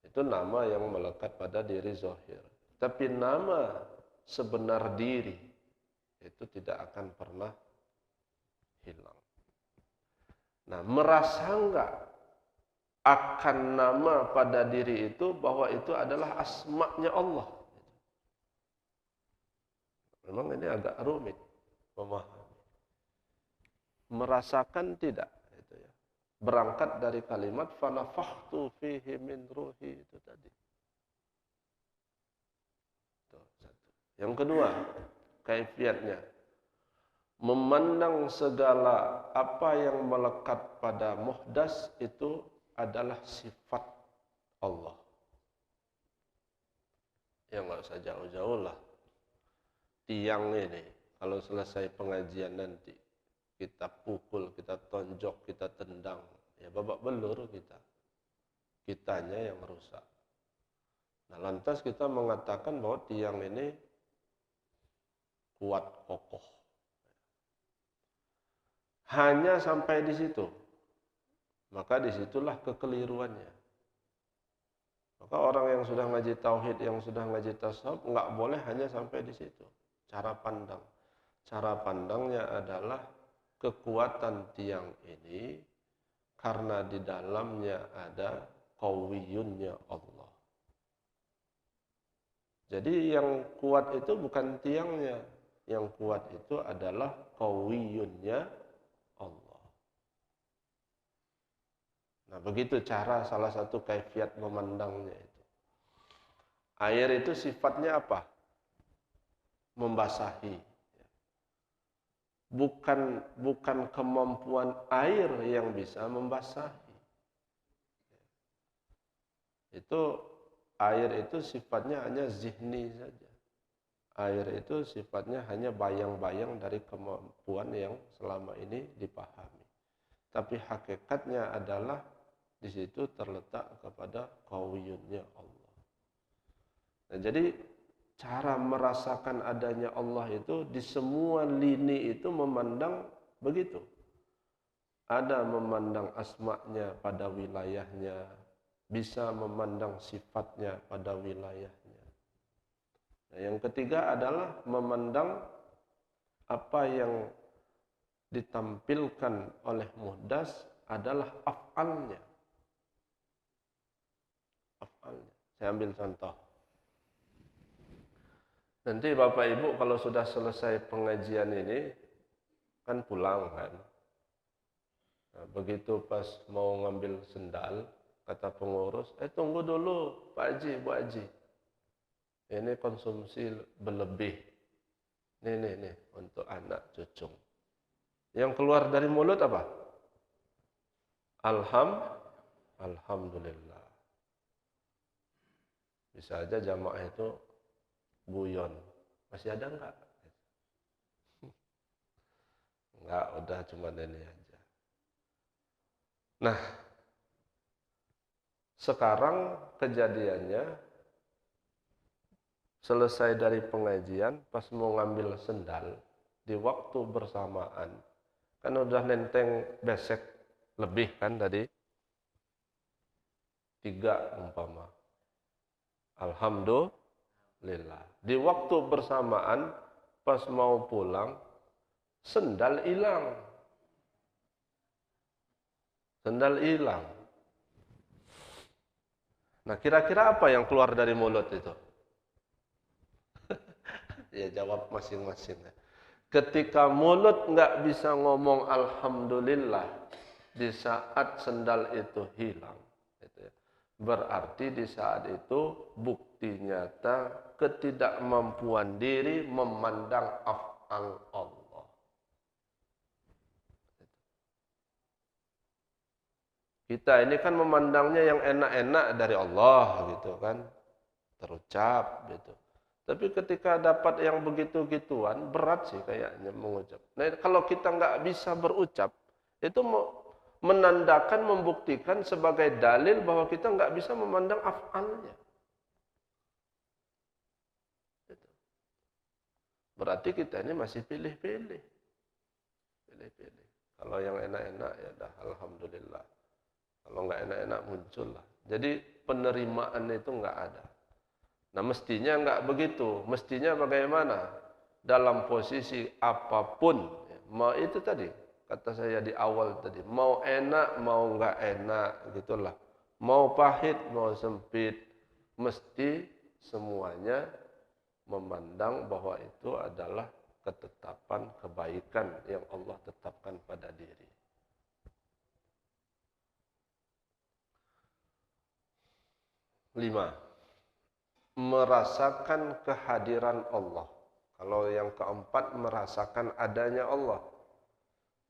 Itu nama yang melekat pada diri zahir. Tapi nama sebenar diri itu tidak akan pernah hilang. Nah, merasa enggak akan nama pada diri itu bahwa itu adalah asma-Nya Allah? Memang ini agak rumit memahami. Merasakan tidak? Berangkat dari kalimat fanafakhtu fihi min ruhi itu tadi. Itu satu. Yang kedua, kaifiatnya. Memandang segala apa yang melekat pada muhdas itu adalah sifat Allah. Ya nggak usah jauh-jauh lah. Tiang ini, kalau selesai pengajian nanti, kita pukul, kita tonjok, kita tendang, ya babak belur kita. Kitanya yang rusak. Nah, lantas kita mengatakan bahwa tiang ini kuat, kokoh. Hanya sampai di situ. Maka disitulah kekeliruannya. Maka orang yang sudah ngaji tauhid, yang sudah ngaji tasawuf, nggak boleh hanya sampai di situ. Cara pandang. Cara pandangnya adalah kekuatan tiang ini karena di dalamnya ada qawiyunnya Allah. Jadi yang kuat itu bukan tiangnya, yang kuat itu adalah qawiyunnya Allah. Nah, begitu cara salah satu kaifiat memandangnya itu. Air itu sifatnya apa? Membasahi. Bukan kemampuan air yang bisa membasahi. Air itu sifatnya hanya zihni saja. Air itu sifatnya hanya bayang-bayang dari kemampuan yang selama ini dipahami. Tapi hakikatnya adalah Di situ terletak kepada qawiyunnya Allah. Nah, jadi cara merasakan adanya Allah itu di semua lini itu memandang begitu. Ada memandang asma'nya pada wilayahnya, bisa memandang sifatnya pada wilayahnya. Nah, yang ketiga adalah memandang apa yang ditampilkan oleh muhdas adalah af'alnya. Af'alnya. Saya ambil contoh. Nanti Bapak Ibu kalau sudah selesai pengajian ini, kan pulang kan. Nah, begitu pas mau ngambil sendal, kata pengurus, tunggu dulu Pak Haji, Bu Haji. Ini konsumsi berlebih. Nih, untuk anak cucu. Yang keluar dari mulut apa? Alhamdulillah. Bisa aja jamaah itu guyon. Masih ada enggak? Enggak, udah cuma ini aja. Nah, sekarang kejadiannya selesai dari pengajian, pas mau ngambil sendal, di waktu bersamaan, kan udah nenteng besek lebih kan tadi? 3 umpama. Alhamdulillah. Di waktu bersamaan, pas mau pulang, sendal hilang. Sendal hilang. Nah, kira-kira apa yang keluar dari mulut itu? Ya, jawab masing-masing. Ketika mulut nggak bisa ngomong Alhamdulillah di saat sendal itu hilang, berarti di saat itu bukti nyata ketidakmampuan diri memandang af'al Allah. Kita ini kan memandangnya yang enak-enak dari Allah gitu kan, terucap gitu. Tapi ketika dapat yang begitu-gituan, berat sih kayaknya mengucap. Nah, kalau kita nggak bisa berucap, itu menandakan, membuktikan sebagai dalil bahwa kita nggak bisa memandang af'alnya. Berarti kita ini masih pilih-pilih. Pilih-pilih. Kalau yang enak-enak ya dah Alhamdulillah. Kalau nggak enak-enak muncul lah. Jadi penerimaan itu nggak ada. Nah, mestinya nggak begitu. Mestinya bagaimana? Dalam posisi apapun. Mau itu tadi, kata saya di awal tadi. Mau enak, mau nggak enak. Gitulah. Mau pahit, mau sempit. Mesti semuanya memandang bahwa itu adalah ketetapan kebaikan yang Allah tetapkan pada diri. 5. Merasakan kehadiran Allah. Kalau yang keempat merasakan adanya Allah.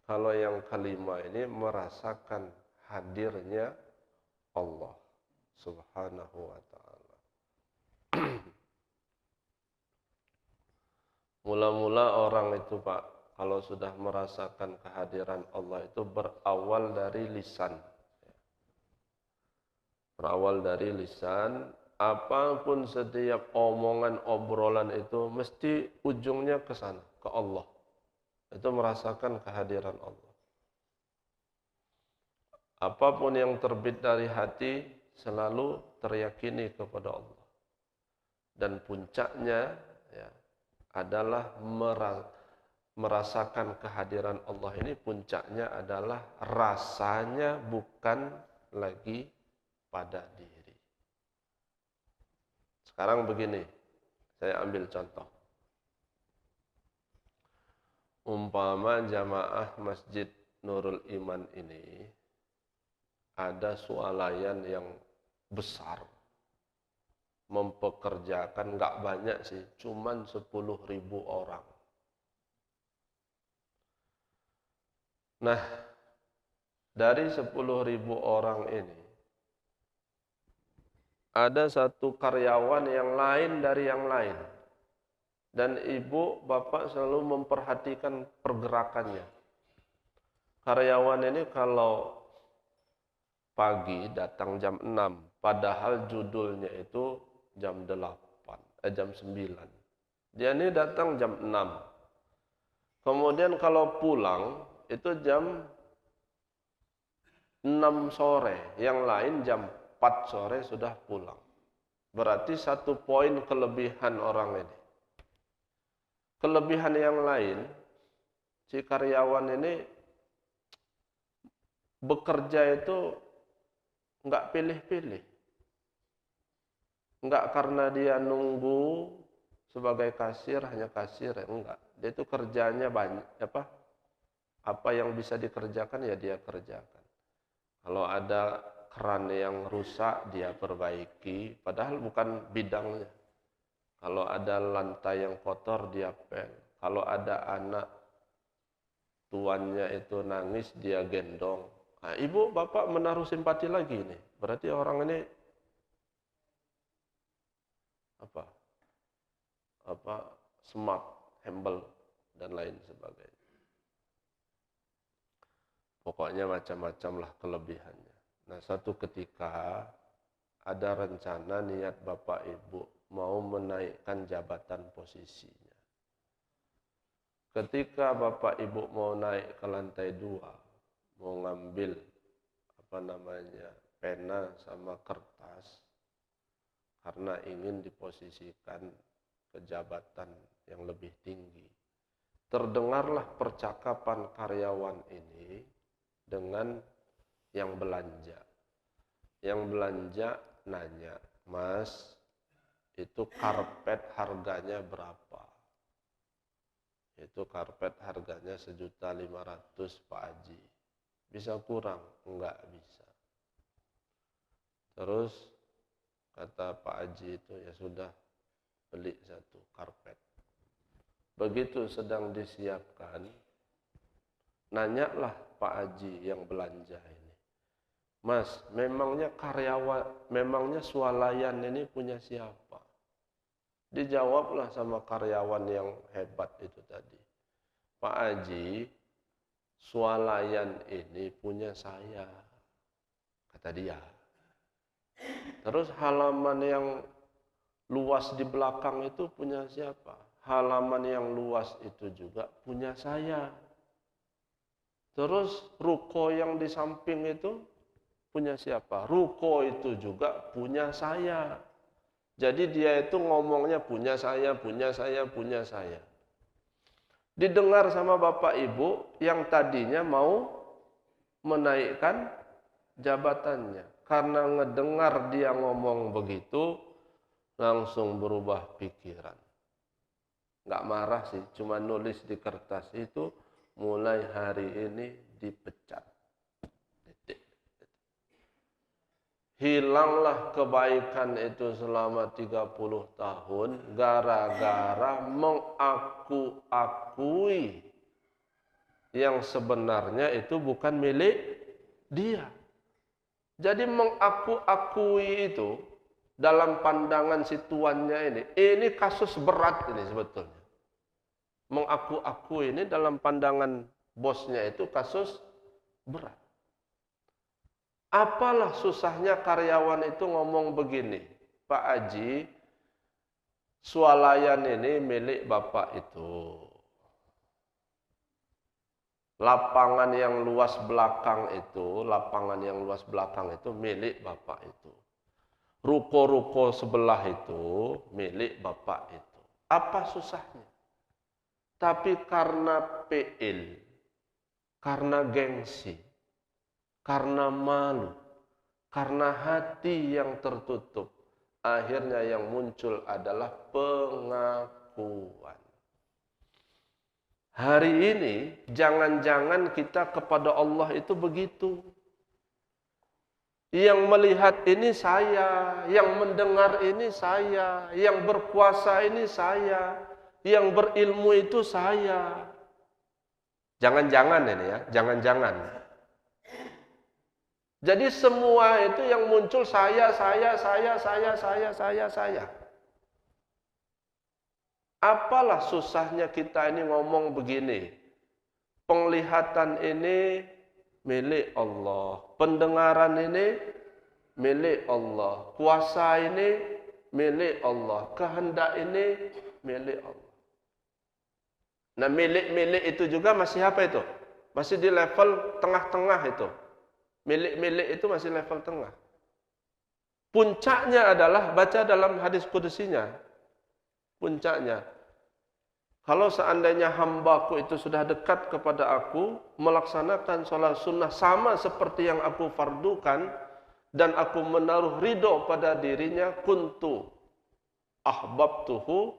Kalau yang kelima ini merasakan hadirnya Allah Subhanahu wa ta'ala. Mula-mula orang itu Pak, kalau sudah merasakan kehadiran Allah itu berawal dari lisan. Berawal dari lisan. Apapun setiap omongan, obrolan itu mesti ujungnya ke sana, ke Allah. Itu merasakan kehadiran Allah. Apapun yang terbit dari hati selalu teryakini kepada Allah. Dan puncaknya ya, adalah merasakan kehadiran Allah ini, puncaknya adalah rasanya bukan lagi pada diri. Sekarang begini, saya ambil contoh. Umpama jamaah Masjid Nurul Iman ini ada swalayan yang besar, mempekerjakan nggak banyak sih, cuman 10.000 orang. Nah, dari 10.000 orang ini ada satu karyawan yang lain dari yang lain. Dan ibu, bapak selalu memperhatikan pergerakannya. Karyawan ini kalau pagi datang jam 6, padahal judulnya itu jam 8, jam 9. Dia ini datang jam 6. Kemudian kalau pulang itu jam 6 sore, yang lain jam 4 sore sudah pulang. Berarti 1 poin kelebihan orang ini. Kelebihan yang lain, si karyawan ini bekerja itu enggak pilih-pilih. Enggak karena dia nunggu sebagai kasir, hanya kasir, enggak. Dia itu kerjanya banyak, apa yang bisa dikerjakan ya dia kerjakan. Kalau ada keran yang rusak dia perbaiki, padahal bukan bidangnya. Kalau ada lantai yang kotor dia pel. Kalau ada anak tuannya itu nangis dia gendong. Nah, ibu bapak menaruh simpati lagi nih. Berarti orang ini smart, humble dan lain sebagainya. Pokoknya macam-macam lah kelebihannya. Nah, satu ketika ada rencana niat bapak ibu mau menaikkan jabatan posisinya. Ketika bapak ibu mau naik ke lantai 2, mau ngambil pena sama kertas karena ingin diposisikan ke jabatan yang lebih tinggi. Terdengarlah percakapan karyawan ini dengan yang belanja. Yang belanja nanya, "Mas, itu karpet harganya berapa?" Itu karpet harganya 1.500.000 Pak Haji. Bisa kurang? Enggak bisa. Terus kata Pak Haji itu, ya sudah, beli 1 karpet. Begitu sedang disiapkan, nanyalah Pak Haji yang belanja ini, "Mas, memangnya swalayan ini punya siapa?" Dijawablah sama karyawan yang hebat itu tadi, "Pak Haji, swalayan ini punya saya," kata dia. Terus halaman yang luas di belakang itu punya siapa? Halaman yang luas itu juga punya saya. Terus ruko yang di samping itu punya siapa? Ruko itu juga punya saya. Jadi dia itu ngomongnya punya saya, punya saya, punya saya. Didengar sama bapak ibu yang tadinya mau menaikkan jabatannya. Karena ngedengar dia ngomong begitu, langsung berubah pikiran. Nggak marah sih, cuma nulis di kertas itu, "Mulai hari ini dipecat." Hilanglah kebaikan itu selama 30 tahun gara-gara mengaku-akui yang sebenarnya itu bukan milik dia. Jadi mengaku-akui itu dalam pandangan si tuannya ini kasus berat ini sebetulnya. Mengaku-akui ini dalam pandangan bosnya itu kasus berat. Apalah susahnya karyawan itu ngomong begini, "Pak Haji, swalayan ini milik bapak itu. Lapangan yang luas belakang itu milik bapak itu. Ruko-ruko sebelah itu milik bapak itu. Apa susahnya?" Tapi karena PL, karena gengsi, karena malu, karena hati yang tertutup, akhirnya yang muncul adalah pengakuan. Hari ini jangan-jangan kita kepada Allah itu begitu. Yang melihat ini saya, yang mendengar ini saya, yang berkuasa ini saya, yang berilmu itu saya. Jangan-jangan ini ya, jangan-jangan. Jadi semua itu yang muncul saya. Apalah susahnya kita ini ngomong begini. Penglihatan ini milik Allah. Pendengaran ini milik Allah. Kuasa ini milik Allah. Kehendak ini milik Allah. Nah, milik-milik itu juga masih apa itu? Masih di level tengah-tengah itu. Milik-milik itu masih level tengah. Puncaknya adalah baca dalam hadis kudusinya. Puncaknya, kalau seandainya hambaku itu sudah dekat kepada aku, melaksanakan sholat sunnah sama seperti yang aku fardukan, dan aku menaruh ridho pada dirinya, kuntu ahbabtuhu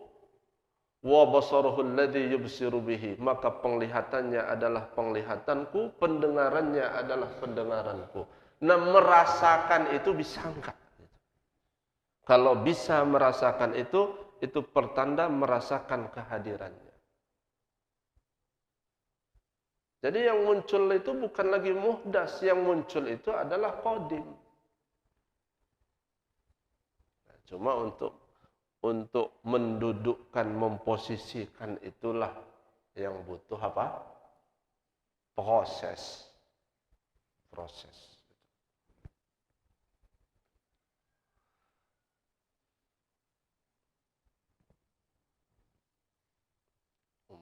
wa basaruhu alladhi yubsiru bihi, maka penglihatannya adalah penglihatanku, pendengarannya adalah pendengaranku. Nah, merasakan itu bisa enggak? Kalau bisa merasakan itu pertanda merasakan kehadirannya. Jadi yang muncul itu bukan lagi muhdas, yang muncul itu adalah qadim. Nah, cuma untuk mendudukkan, memposisikan itulah yang butuh apa? Proses.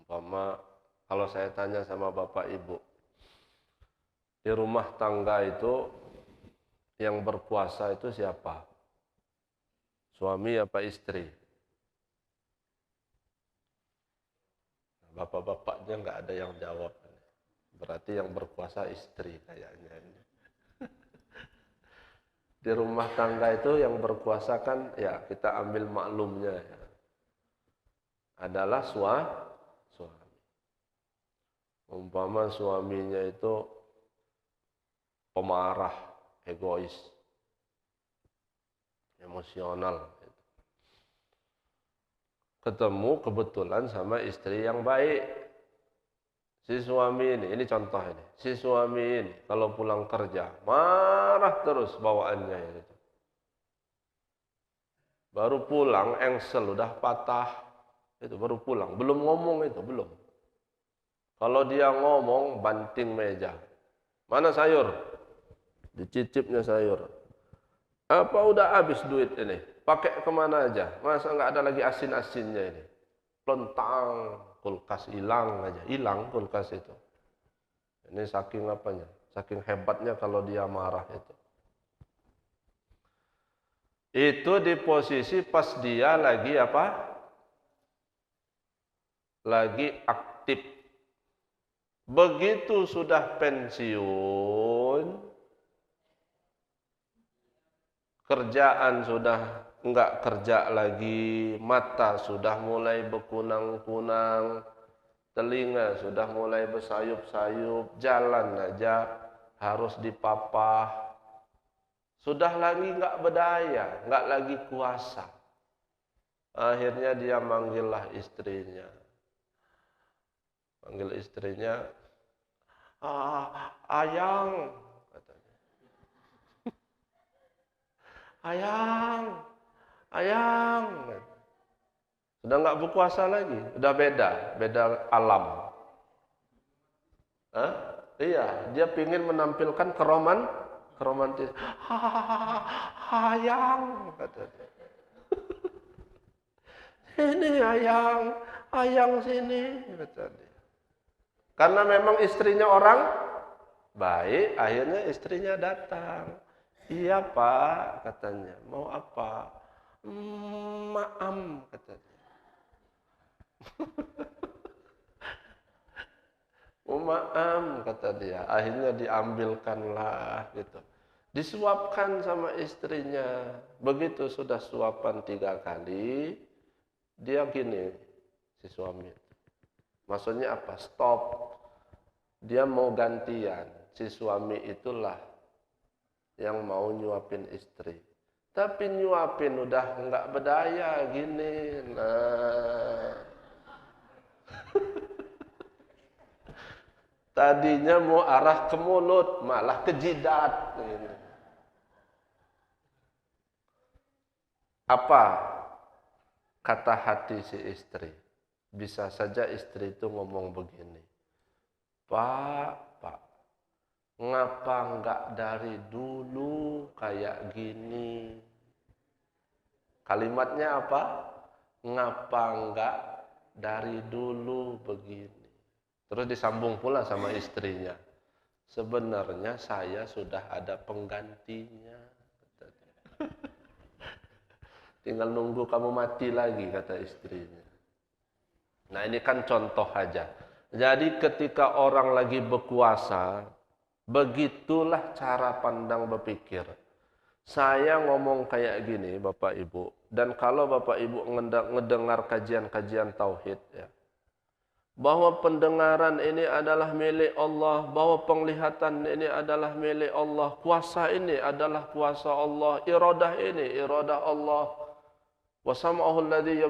Umpama kalau saya tanya sama bapak ibu, di rumah tangga itu yang berpuasa itu siapa? Suami apa istri? Bapak-bapaknya nggak ada yang jawab. Berarti yang berpuasa istri kayaknya. Di rumah tangga itu yang berpuasa kan, ya kita ambil maklumnya ya, adalah suami. Umpama suaminya itu pemarah, egois, emosional. Ketemu kebetulan sama istri yang baik. Si suami ini contoh ini. Si suami ini kalau pulang kerja marah terus bawaannya itu. Baru pulang engsel udah patah. Itu baru pulang, belum ngomong itu, belum. Kalau dia ngomong banting meja. Mana sayur? Dicicipnya sayur. Apa udah habis duit ini? Pakai kemana aja? Masa nggak ada lagi asin-asinnya ini? Pelentang, kulkas hilang aja. Hilang kulkas itu. Ini saking apanya? Saking hebatnya kalau dia marah itu. Itu di posisi pas dia lagi apa? Lagi aktif. Begitu sudah pensiun, kerjaan sudah enggak kerja lagi, mata sudah mulai berkunang-kunang, telinga sudah mulai bersayup-sayup, jalan aja harus dipapah. Sudah lagi enggak berdaya, enggak lagi kuasa. Akhirnya dia manggillah istrinya. Panggil istrinya, ayang, katanya. Ayang. Sudah nggak berkuasa lagi, udah beda alam. Hah? Iya, dia ingin menampilkan keromantis. Ayang, katanya. Ini ayang sini, katanya. Karena memang istrinya orang baik, akhirnya istrinya datang. Iya Pak, katanya. Mau apa? Maam, katanya. Maam, kata dia. Akhirnya diambilkanlah, gitu. Disuapkan sama istrinya. Begitu sudah suapan 3 kali, dia gini, si suami. Maksudnya apa? Stop. Dia mau gantian. Si suami itulah yang mau nyuapin istri. Tapi nyuapin udah enggak berdaya gini. Nah. Tadinya mau arah ke mulut, malah ke jidat. Apa kata hati si istri? Bisa saja istri itu ngomong begini. Pak, Ngapa enggak dari dulu kayak gini? Kalimatnya apa? Ngapa enggak dari dulu begini? Terus disambung pula sama istrinya. Sebenarnya saya sudah ada penggantinya. Tinggal nunggu kamu mati lagi, kata istrinya. Nah, ini kan contoh aja. Jadi ketika orang lagi berkuasa, begitulah cara pandang berpikir. Saya ngomong kayak gini, Bapak Ibu. Dan kalau Bapak Ibu ngedengar kajian-kajian tauhid, ya, bahwa pendengaran ini adalah milik Allah, bahwa penglihatan ini adalah milik Allah, kuasa ini adalah kuasa Allah, iradah ini iradah Allah, wa sam'ahu alladhi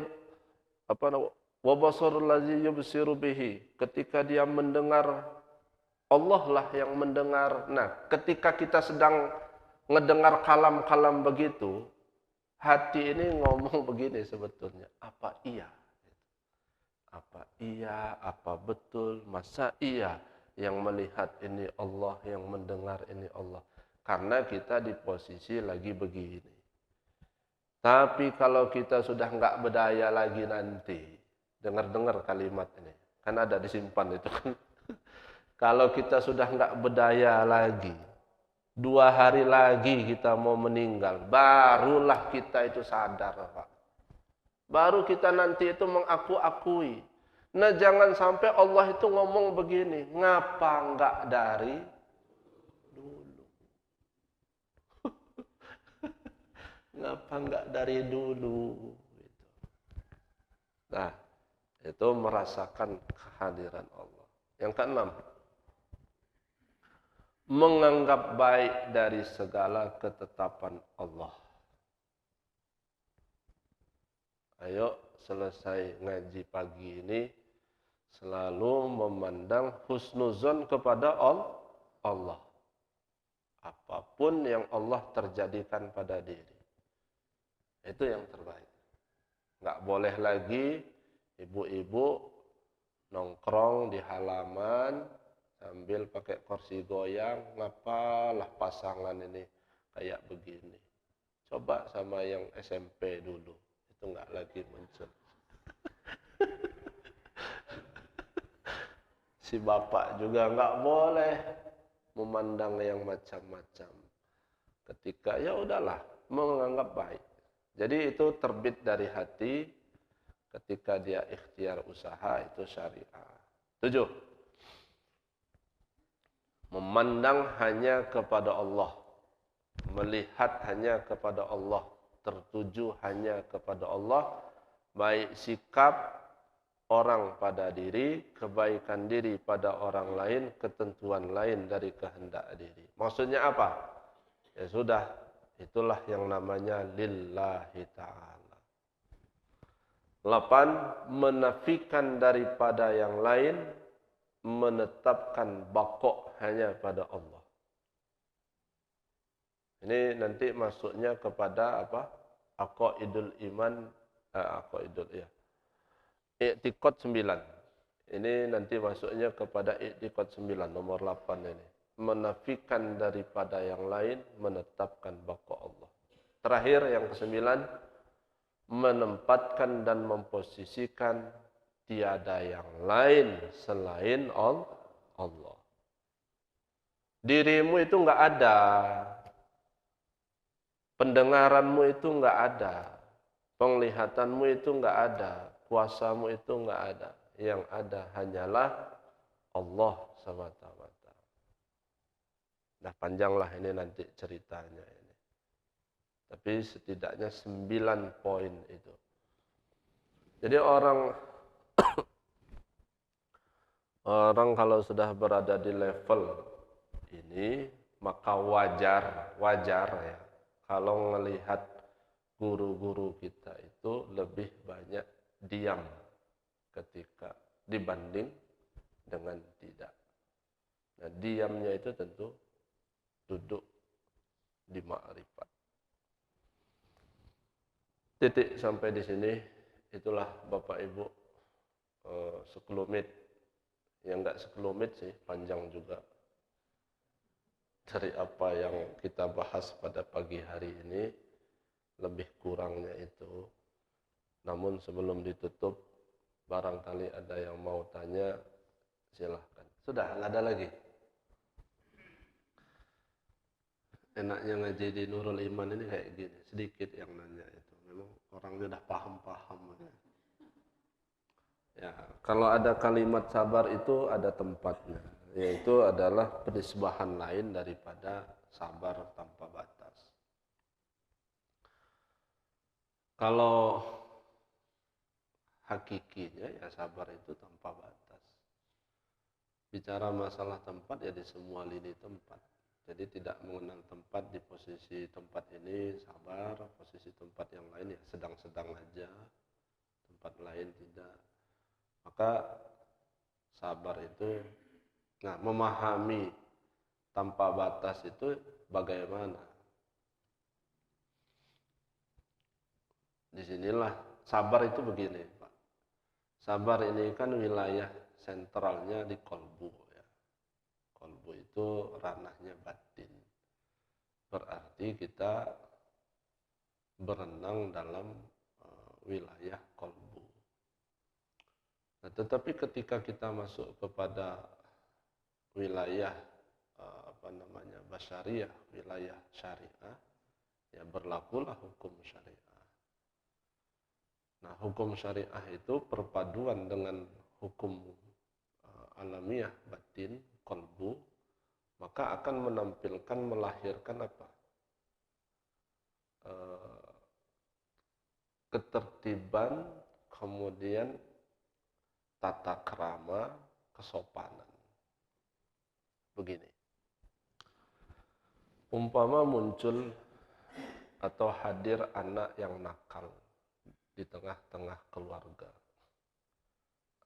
wa basarul ladzi yubsiru bihi. Ketika dia mendengar, Allah lah yang mendengar. Nah, ketika kita sedang ngedengar kalam-kalam begitu, hati ini ngomong begini sebetulnya, apa iya? Apa iya, apa betul, masa iya yang melihat ini Allah, yang mendengar ini Allah. Karena kita di posisi lagi begini. Tapi kalau kita sudah enggak berdaya lagi nanti, dengar-dengar kalimat ini, kan ada disimpan itu kan. Kalau kita sudah enggak berdaya lagi, 2 hari lagi kita mau meninggal, barulah kita itu sadar, Pak. Baru kita nanti itu mengaku-akui. Nah, jangan sampai Allah itu ngomong begini, ngapa enggak dari dulu? Ngapa enggak dari dulu? Nah, itu merasakan kehadiran Allah. Yang keenam, menganggap baik dari segala ketetapan Allah. Ayo selesai ngaji pagi ini selalu memandang husnuzon kepada Allah. Apapun yang Allah terjadikan pada diri, itu yang terbaik. Nggak boleh lagi ibu-ibu nongkrong di halaman sambil pakai kursi goyang, ngapalah pasangan ini kayak begini. Coba sama yang SMP dulu, itu nggak lagi muncul. Si bapak juga nggak boleh memandang yang macam-macam. Ketika ya udahlah, menganggap baik. Jadi itu terbit dari hati, ketika dia ikhtiar usaha itu syariah. 7. Memandang hanya kepada Allah. Melihat hanya kepada Allah. Tertuju hanya kepada Allah. Baik sikap orang pada diri, kebaikan diri pada orang lain, ketentuan lain dari kehendak diri. Maksudnya apa? Ya sudah, itulah yang namanya lillahi ta'ala. 8. Menafikan daripada yang lain, menetapkan baqo hanya pada Allah. Ini nanti masuknya kepada apa? Aqaidul iman, aqaidul ya. I'tiqad 9. Ini nanti masuknya kepada i'tiqad 9 nomor 8 ini. Menafikan daripada yang lain, menetapkan baqo Allah. Terakhir yang ke-9, menempatkan dan memposisikan tiada yang lain selain Allah. Dirimu itu enggak ada. Pendengaranmu itu enggak ada. Penglihatanmu itu enggak ada. Kuasamu itu enggak ada. Yang ada hanyalah Allah semata-mata. Nah, panjanglah ini nanti ceritanya ini. Tapi setidaknya 9 poin itu. Jadi orang kalau sudah berada di level ini, maka wajar ya kalau melihat guru-guru kita itu lebih banyak diam ketika dibanding dengan tidak. Nah, diamnya itu tentu duduk di ma'rifat. Titik sampai di sini. Itulah Bapak Ibu sekelumit, yang enggak sekelumit sih, panjang juga. dari apa yang kita bahas pada pagi hari ini, lebih kurangnya itu. Namun sebelum ditutup, barangkali ada yang mau tanya, silahkan. Sudah, nggak ada lagi. Enaknya ngaji di Nurul Iman ini kayak gini, sedikit yang nanya itu. Memang orangnya udah paham-paham. Ya, kalau ada kalimat sabar itu ada tempatnya, yaitu adalah penisbahan lain daripada sabar tanpa batas. Kalau hakikinya ya sabar itu tanpa batas. Bicara masalah tempat ya di semua lini tempat. Jadi tidak mengenal tempat, di posisi tempat ini sabar, posisi tempat yang lain ya sedang-sedang aja, tempat lain tidak. Maka sabar itu, nah memahami tanpa batas itu bagaimana? Disinilah sabar itu begini, Pak. Sabar ini kan wilayah sentralnya di kolbu. Ya. Kolbu itu ranahnya batin. Berarti kita berenang dalam wilayah kolbu. Nah, tetapi ketika kita masuk kepada wilayah basyariah, wilayah syariah, ya berlakulah hukum syariah. Nah, hukum syariah itu perpaduan dengan hukum alamiah batin, kolbu, maka akan menampilkan, melahirkan apa? Ketertiban, kemudian tata krama, kesopanan. Begini. Umpama muncul atau hadir anak yang nakal di tengah-tengah keluarga.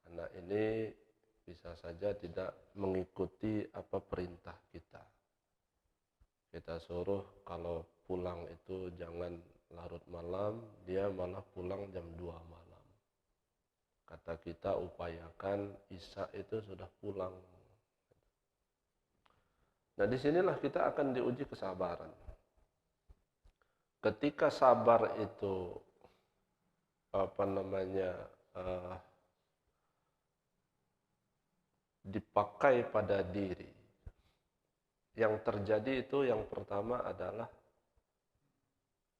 Anak ini bisa saja tidak mengikuti apa perintah kita. Kita suruh kalau pulang itu jangan larut malam, dia malah pulang jam 2 malam. Kata kita upayakan Isya itu sudah pulang. Nah, disinilah kita akan diuji kesabaran. Ketika sabar itu dipakai pada diri, yang terjadi itu yang pertama adalah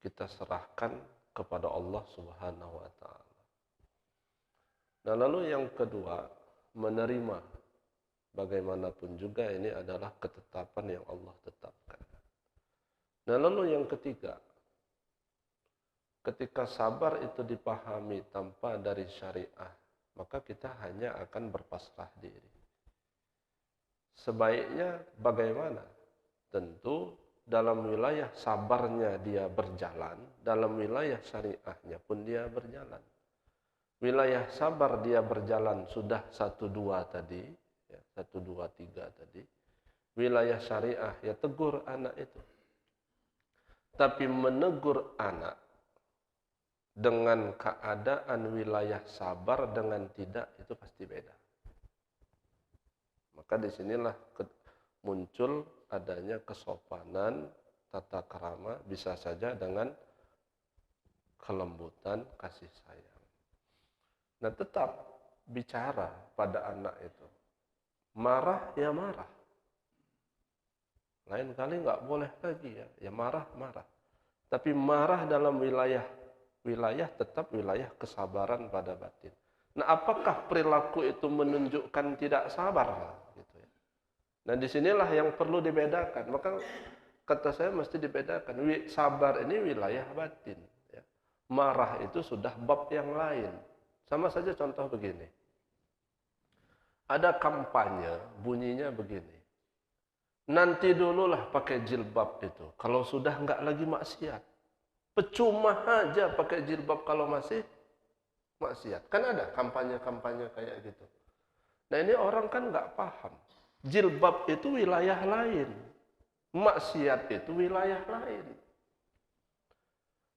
kita serahkan kepada Allah Subhanahu wa Ta'ala. Nah, lalu yang kedua, menerima. Bagaimanapun juga ini adalah ketetapan yang Allah tetapkan. Nah, lalu yang ketiga, ketika sabar itu dipahami tanpa dari syariah, maka kita hanya akan berpasrah diri. Sebaiknya bagaimana? Tentu dalam wilayah sabarnya dia berjalan, dalam wilayah syariahnya pun dia berjalan. Wilayah sabar dia berjalan sudah 1, 2 tadi, ya, 1, 2, 3 tadi. Wilayah syariah ya tegur anak itu. Tapi menegur anak dengan keadaan wilayah sabar dengan tidak itu pasti beda. Maka disinilah muncul adanya kesopanan, tata krama, bisa saja dengan kelembutan, kasih sayang. Nah, tetap bicara pada anak itu. Marah ya marah. Lain kali nggak boleh lagi ya marah. Tapi marah dalam wilayah tetap wilayah kesabaran pada batin. Nah, apakah perilaku itu menunjukkan tidak sabar? Gitu ya. Nah, disinilah yang perlu dibedakan. Maka kata saya mesti dibedakan. Sabar ini wilayah batin. Ya. Marah itu sudah bab yang lain. Sama saja contoh begini. Ada kampanye, bunyinya begini. Nanti dululah pakai jilbab itu. Kalau sudah enggak lagi maksiat. Percuma aja pakai jilbab kalau masih maksiat. Kan ada kampanye-kampanye kayak gitu. Nah, ini orang kan enggak paham. Jilbab itu wilayah lain. Maksiat itu wilayah lain.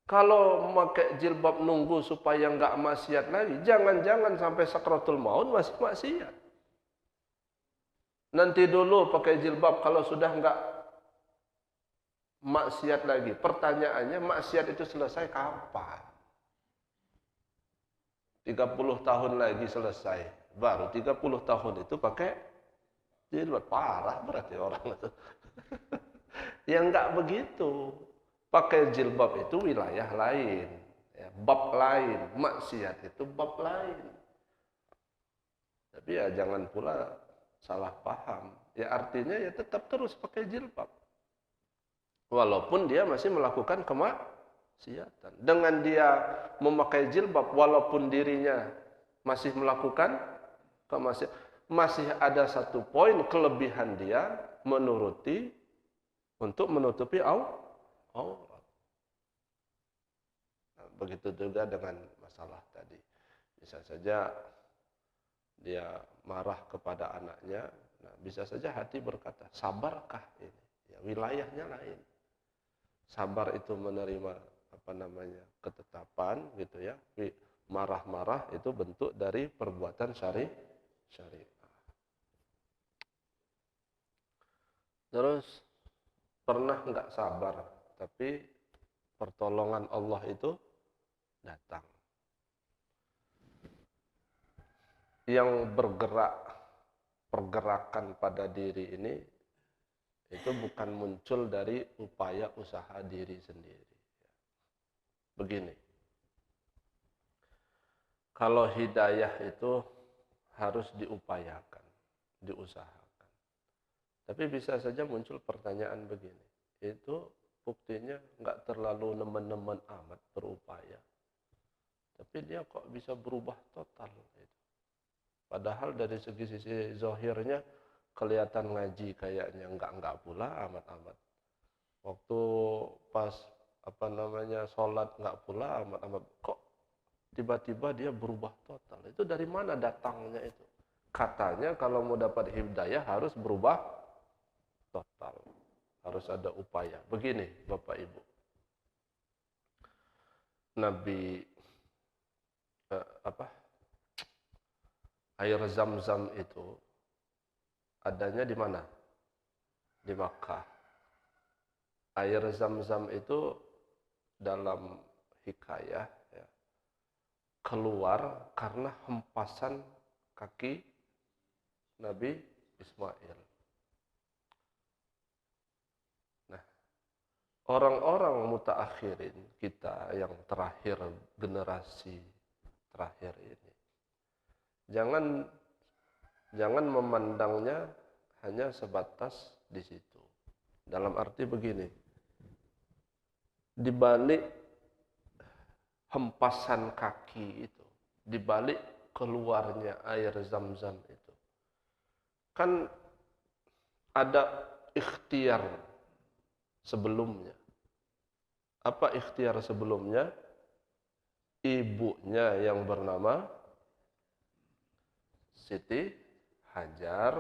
Kalau pakai jilbab nunggu supaya enggak maksiat lagi, jangan-jangan sampai sakratul maut masih maksiat. Nanti dulu pakai jilbab kalau sudah enggak maksiat lagi. Pertanyaannya, maksiat itu selesai kapan? 30 tahun lagi selesai. Baru 30 tahun itu pakai jilbab. Parah berarti orang itu. Ya enggak begitu. Pakai jilbab itu wilayah lain, ya, bab lain. Maksiat itu bab lain. Tapi ya jangan pula salah paham. Ya artinya ya tetap terus pakai jilbab. Walaupun dia masih melakukan kemaksiatan. Dengan dia memakai jilbab walaupun dirinya masih melakukan kemaksiatan, masih ada satu poin kelebihan dia untuk menutupi aurat. Nah, begitu juga dengan masalah tadi. Bisa saja dia marah kepada anaknya, nah, bisa saja hati berkata, sabarkah ini? Ya, wilayahnya lain. Sabar itu menerima ketetapan gitu ya. Marah-marah itu bentuk dari perbuatan syariah. Terus pernah nggak sabar, tapi pertolongan Allah itu datang. Yang pergerakan pada diri ini itu bukan muncul dari upaya usaha diri sendiri. Begini, kalau hidayah itu harus diupayakan, diusahakan. Tapi bisa saja muncul pertanyaan begini, itu buktinya nggak terlalu nemen-nemen amat berupaya. Tapi dia kok bisa berubah total. Padahal dari sisi zahirnya kelihatan ngaji kayaknya enggak pula amat-amat. Waktu pas sholat enggak pula amat-amat. Kok tiba-tiba dia berubah total? Itu dari mana datangnya itu? Katanya kalau mau dapat hidayah harus berubah total. Harus ada upaya. Begini Bapak Ibu. Nabi air Zam-Zam itu adanya di mana? Di Makkah. Air Zam-Zam itu dalam hikayah ya, keluar karena hempasan kaki Nabi Ismail. Nah, orang-orang mutaakhirin kita yang terakhir, generasi terakhir ini, jangan memandangnya hanya sebatas di situ. Dalam arti begini, di balik hempasan kaki itu, di balik keluarnya air Zam-Zam itu, kan ada ikhtiar sebelumnya. Apa ikhtiar sebelumnya? Ibunya yang bernama Siti Hajar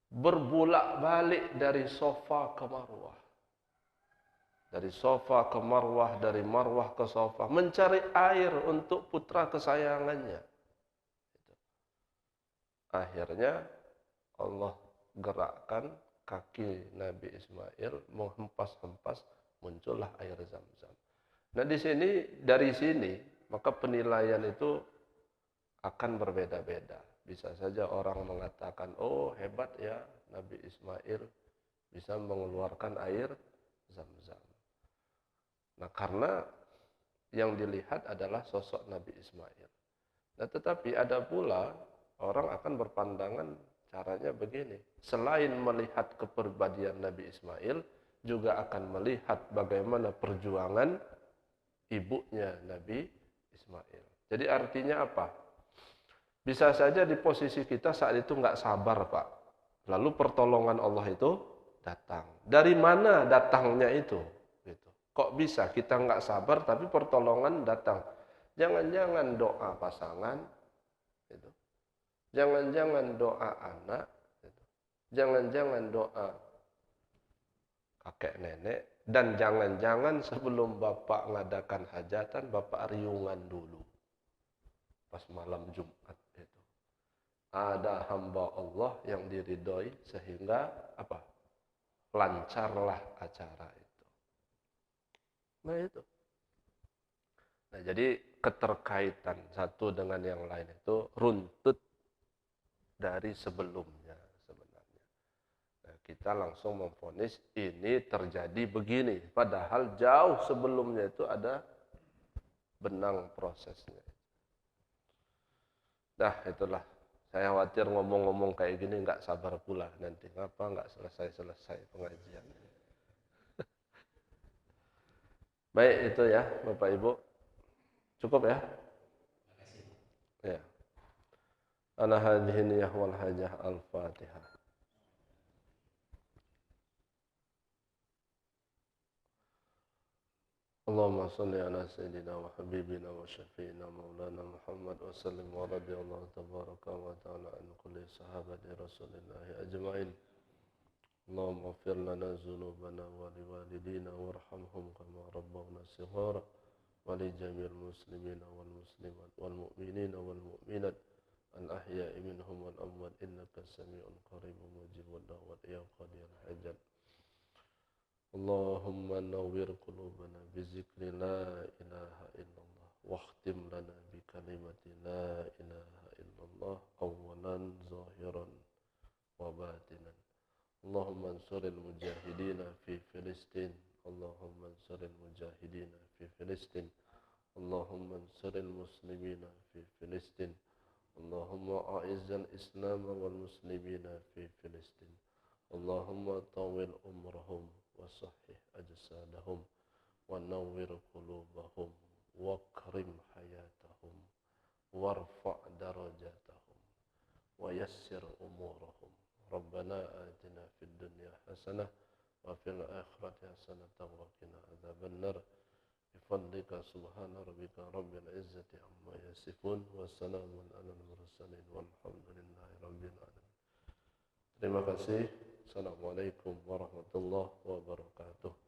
berbolak-balik dari Sofa ke Marwah. Dari Sofa ke Marwah, dari Marwah ke Sofa, mencari air untuk putra kesayangannya. Akhirnya Allah gerakkan kaki Nabi Ismail menghempas-hempas, muncullah air Zam-Zam. Nah dari sini maka penilaian itu akan berbeda-beda. Bisa saja orang mengatakan, oh hebat ya Nabi Ismail bisa mengeluarkan air Zam-Zam. Nah karena yang dilihat adalah sosok Nabi Ismail. Nah tetapi ada pula orang akan berpandangan caranya begini. Selain melihat kepribadian Nabi Ismail, juga akan melihat bagaimana perjuangan ibunya Nabi Ismail. Jadi artinya apa? Bisa saja di posisi kita saat itu nggak sabar, Pak. Lalu pertolongan Allah itu datang. Dari mana datangnya itu? Gitu. Kok bisa kita nggak sabar tapi pertolongan datang? Jangan-jangan doa pasangan, gitu. Jangan-jangan doa anak, gitu. Jangan-jangan doa kakek nenek, dan jangan-jangan sebelum Bapak ngadakan hajatan, Bapak riungan dulu. Pas malam Jumat itu. Ada hamba Allah yang diridhoi sehingga apa? lancarlah acara itu. Nah itu. Nah jadi keterkaitan satu dengan yang lain itu runtut dari sebelumnya sebenarnya. Nah, kita langsung memvonis ini terjadi begini, padahal jauh sebelumnya itu ada benang prosesnya. Nah itulah, saya khawatir ngomong-ngomong kayak gini nggak sabar pula nanti. Ngapa nggak selesai-selesai pengajian. Baik itu ya Bapak Ibu. Cukup ya? Ya. Ala hadhihi niyah wal hajah al-Fatihah. Allahumma salli ala sayyidina wa habibina wa syafi'ina maulana Muhammad wa sallim wa radiyallahu tabaraka wa ta'ala an kulli sahabati rasulillahi ajma'in. Allahumma ighfir lana dhunubana wa liwalidina warhamhum kama rabbawna shighara wa li jami'il muslimina wal muslimat wal mu'minina wal mu'minat al ahya'i minhum wal amwat innaka sami'un qaribun mujibud da'wat ya qadiyal hajat. Allahumma nawwir qulubana bi zikri la ilaha illallah wakhtim lana bi kalimati la ilaha illallah awwalan zahiran wa batinan. Allahumma ansuril mujahidina fi Filistin. Allahumma ansuril mujahidina fi Filistin. Allahumma ansuril muslimina fi Filistin. Allahumma a'izzal islam wal muslimina fi Filistin. Allahumma tawil umrahum wa sahih ajsadahum wa nawwir qulubahum wa karim hayatahum warfa' darajatahum wa yassir umurahum. Rabbana atina fid dunya hasanah wa fil akhirati hasanah wa qina adzaban nar. Bifadlika subhana rabbika rabbil izzati amma yasifun wa salamun alal mursalin walhamdulillahi rabbil alamin. Terima kasih. Assalamualaikum warahmatullahi wabarakatuh.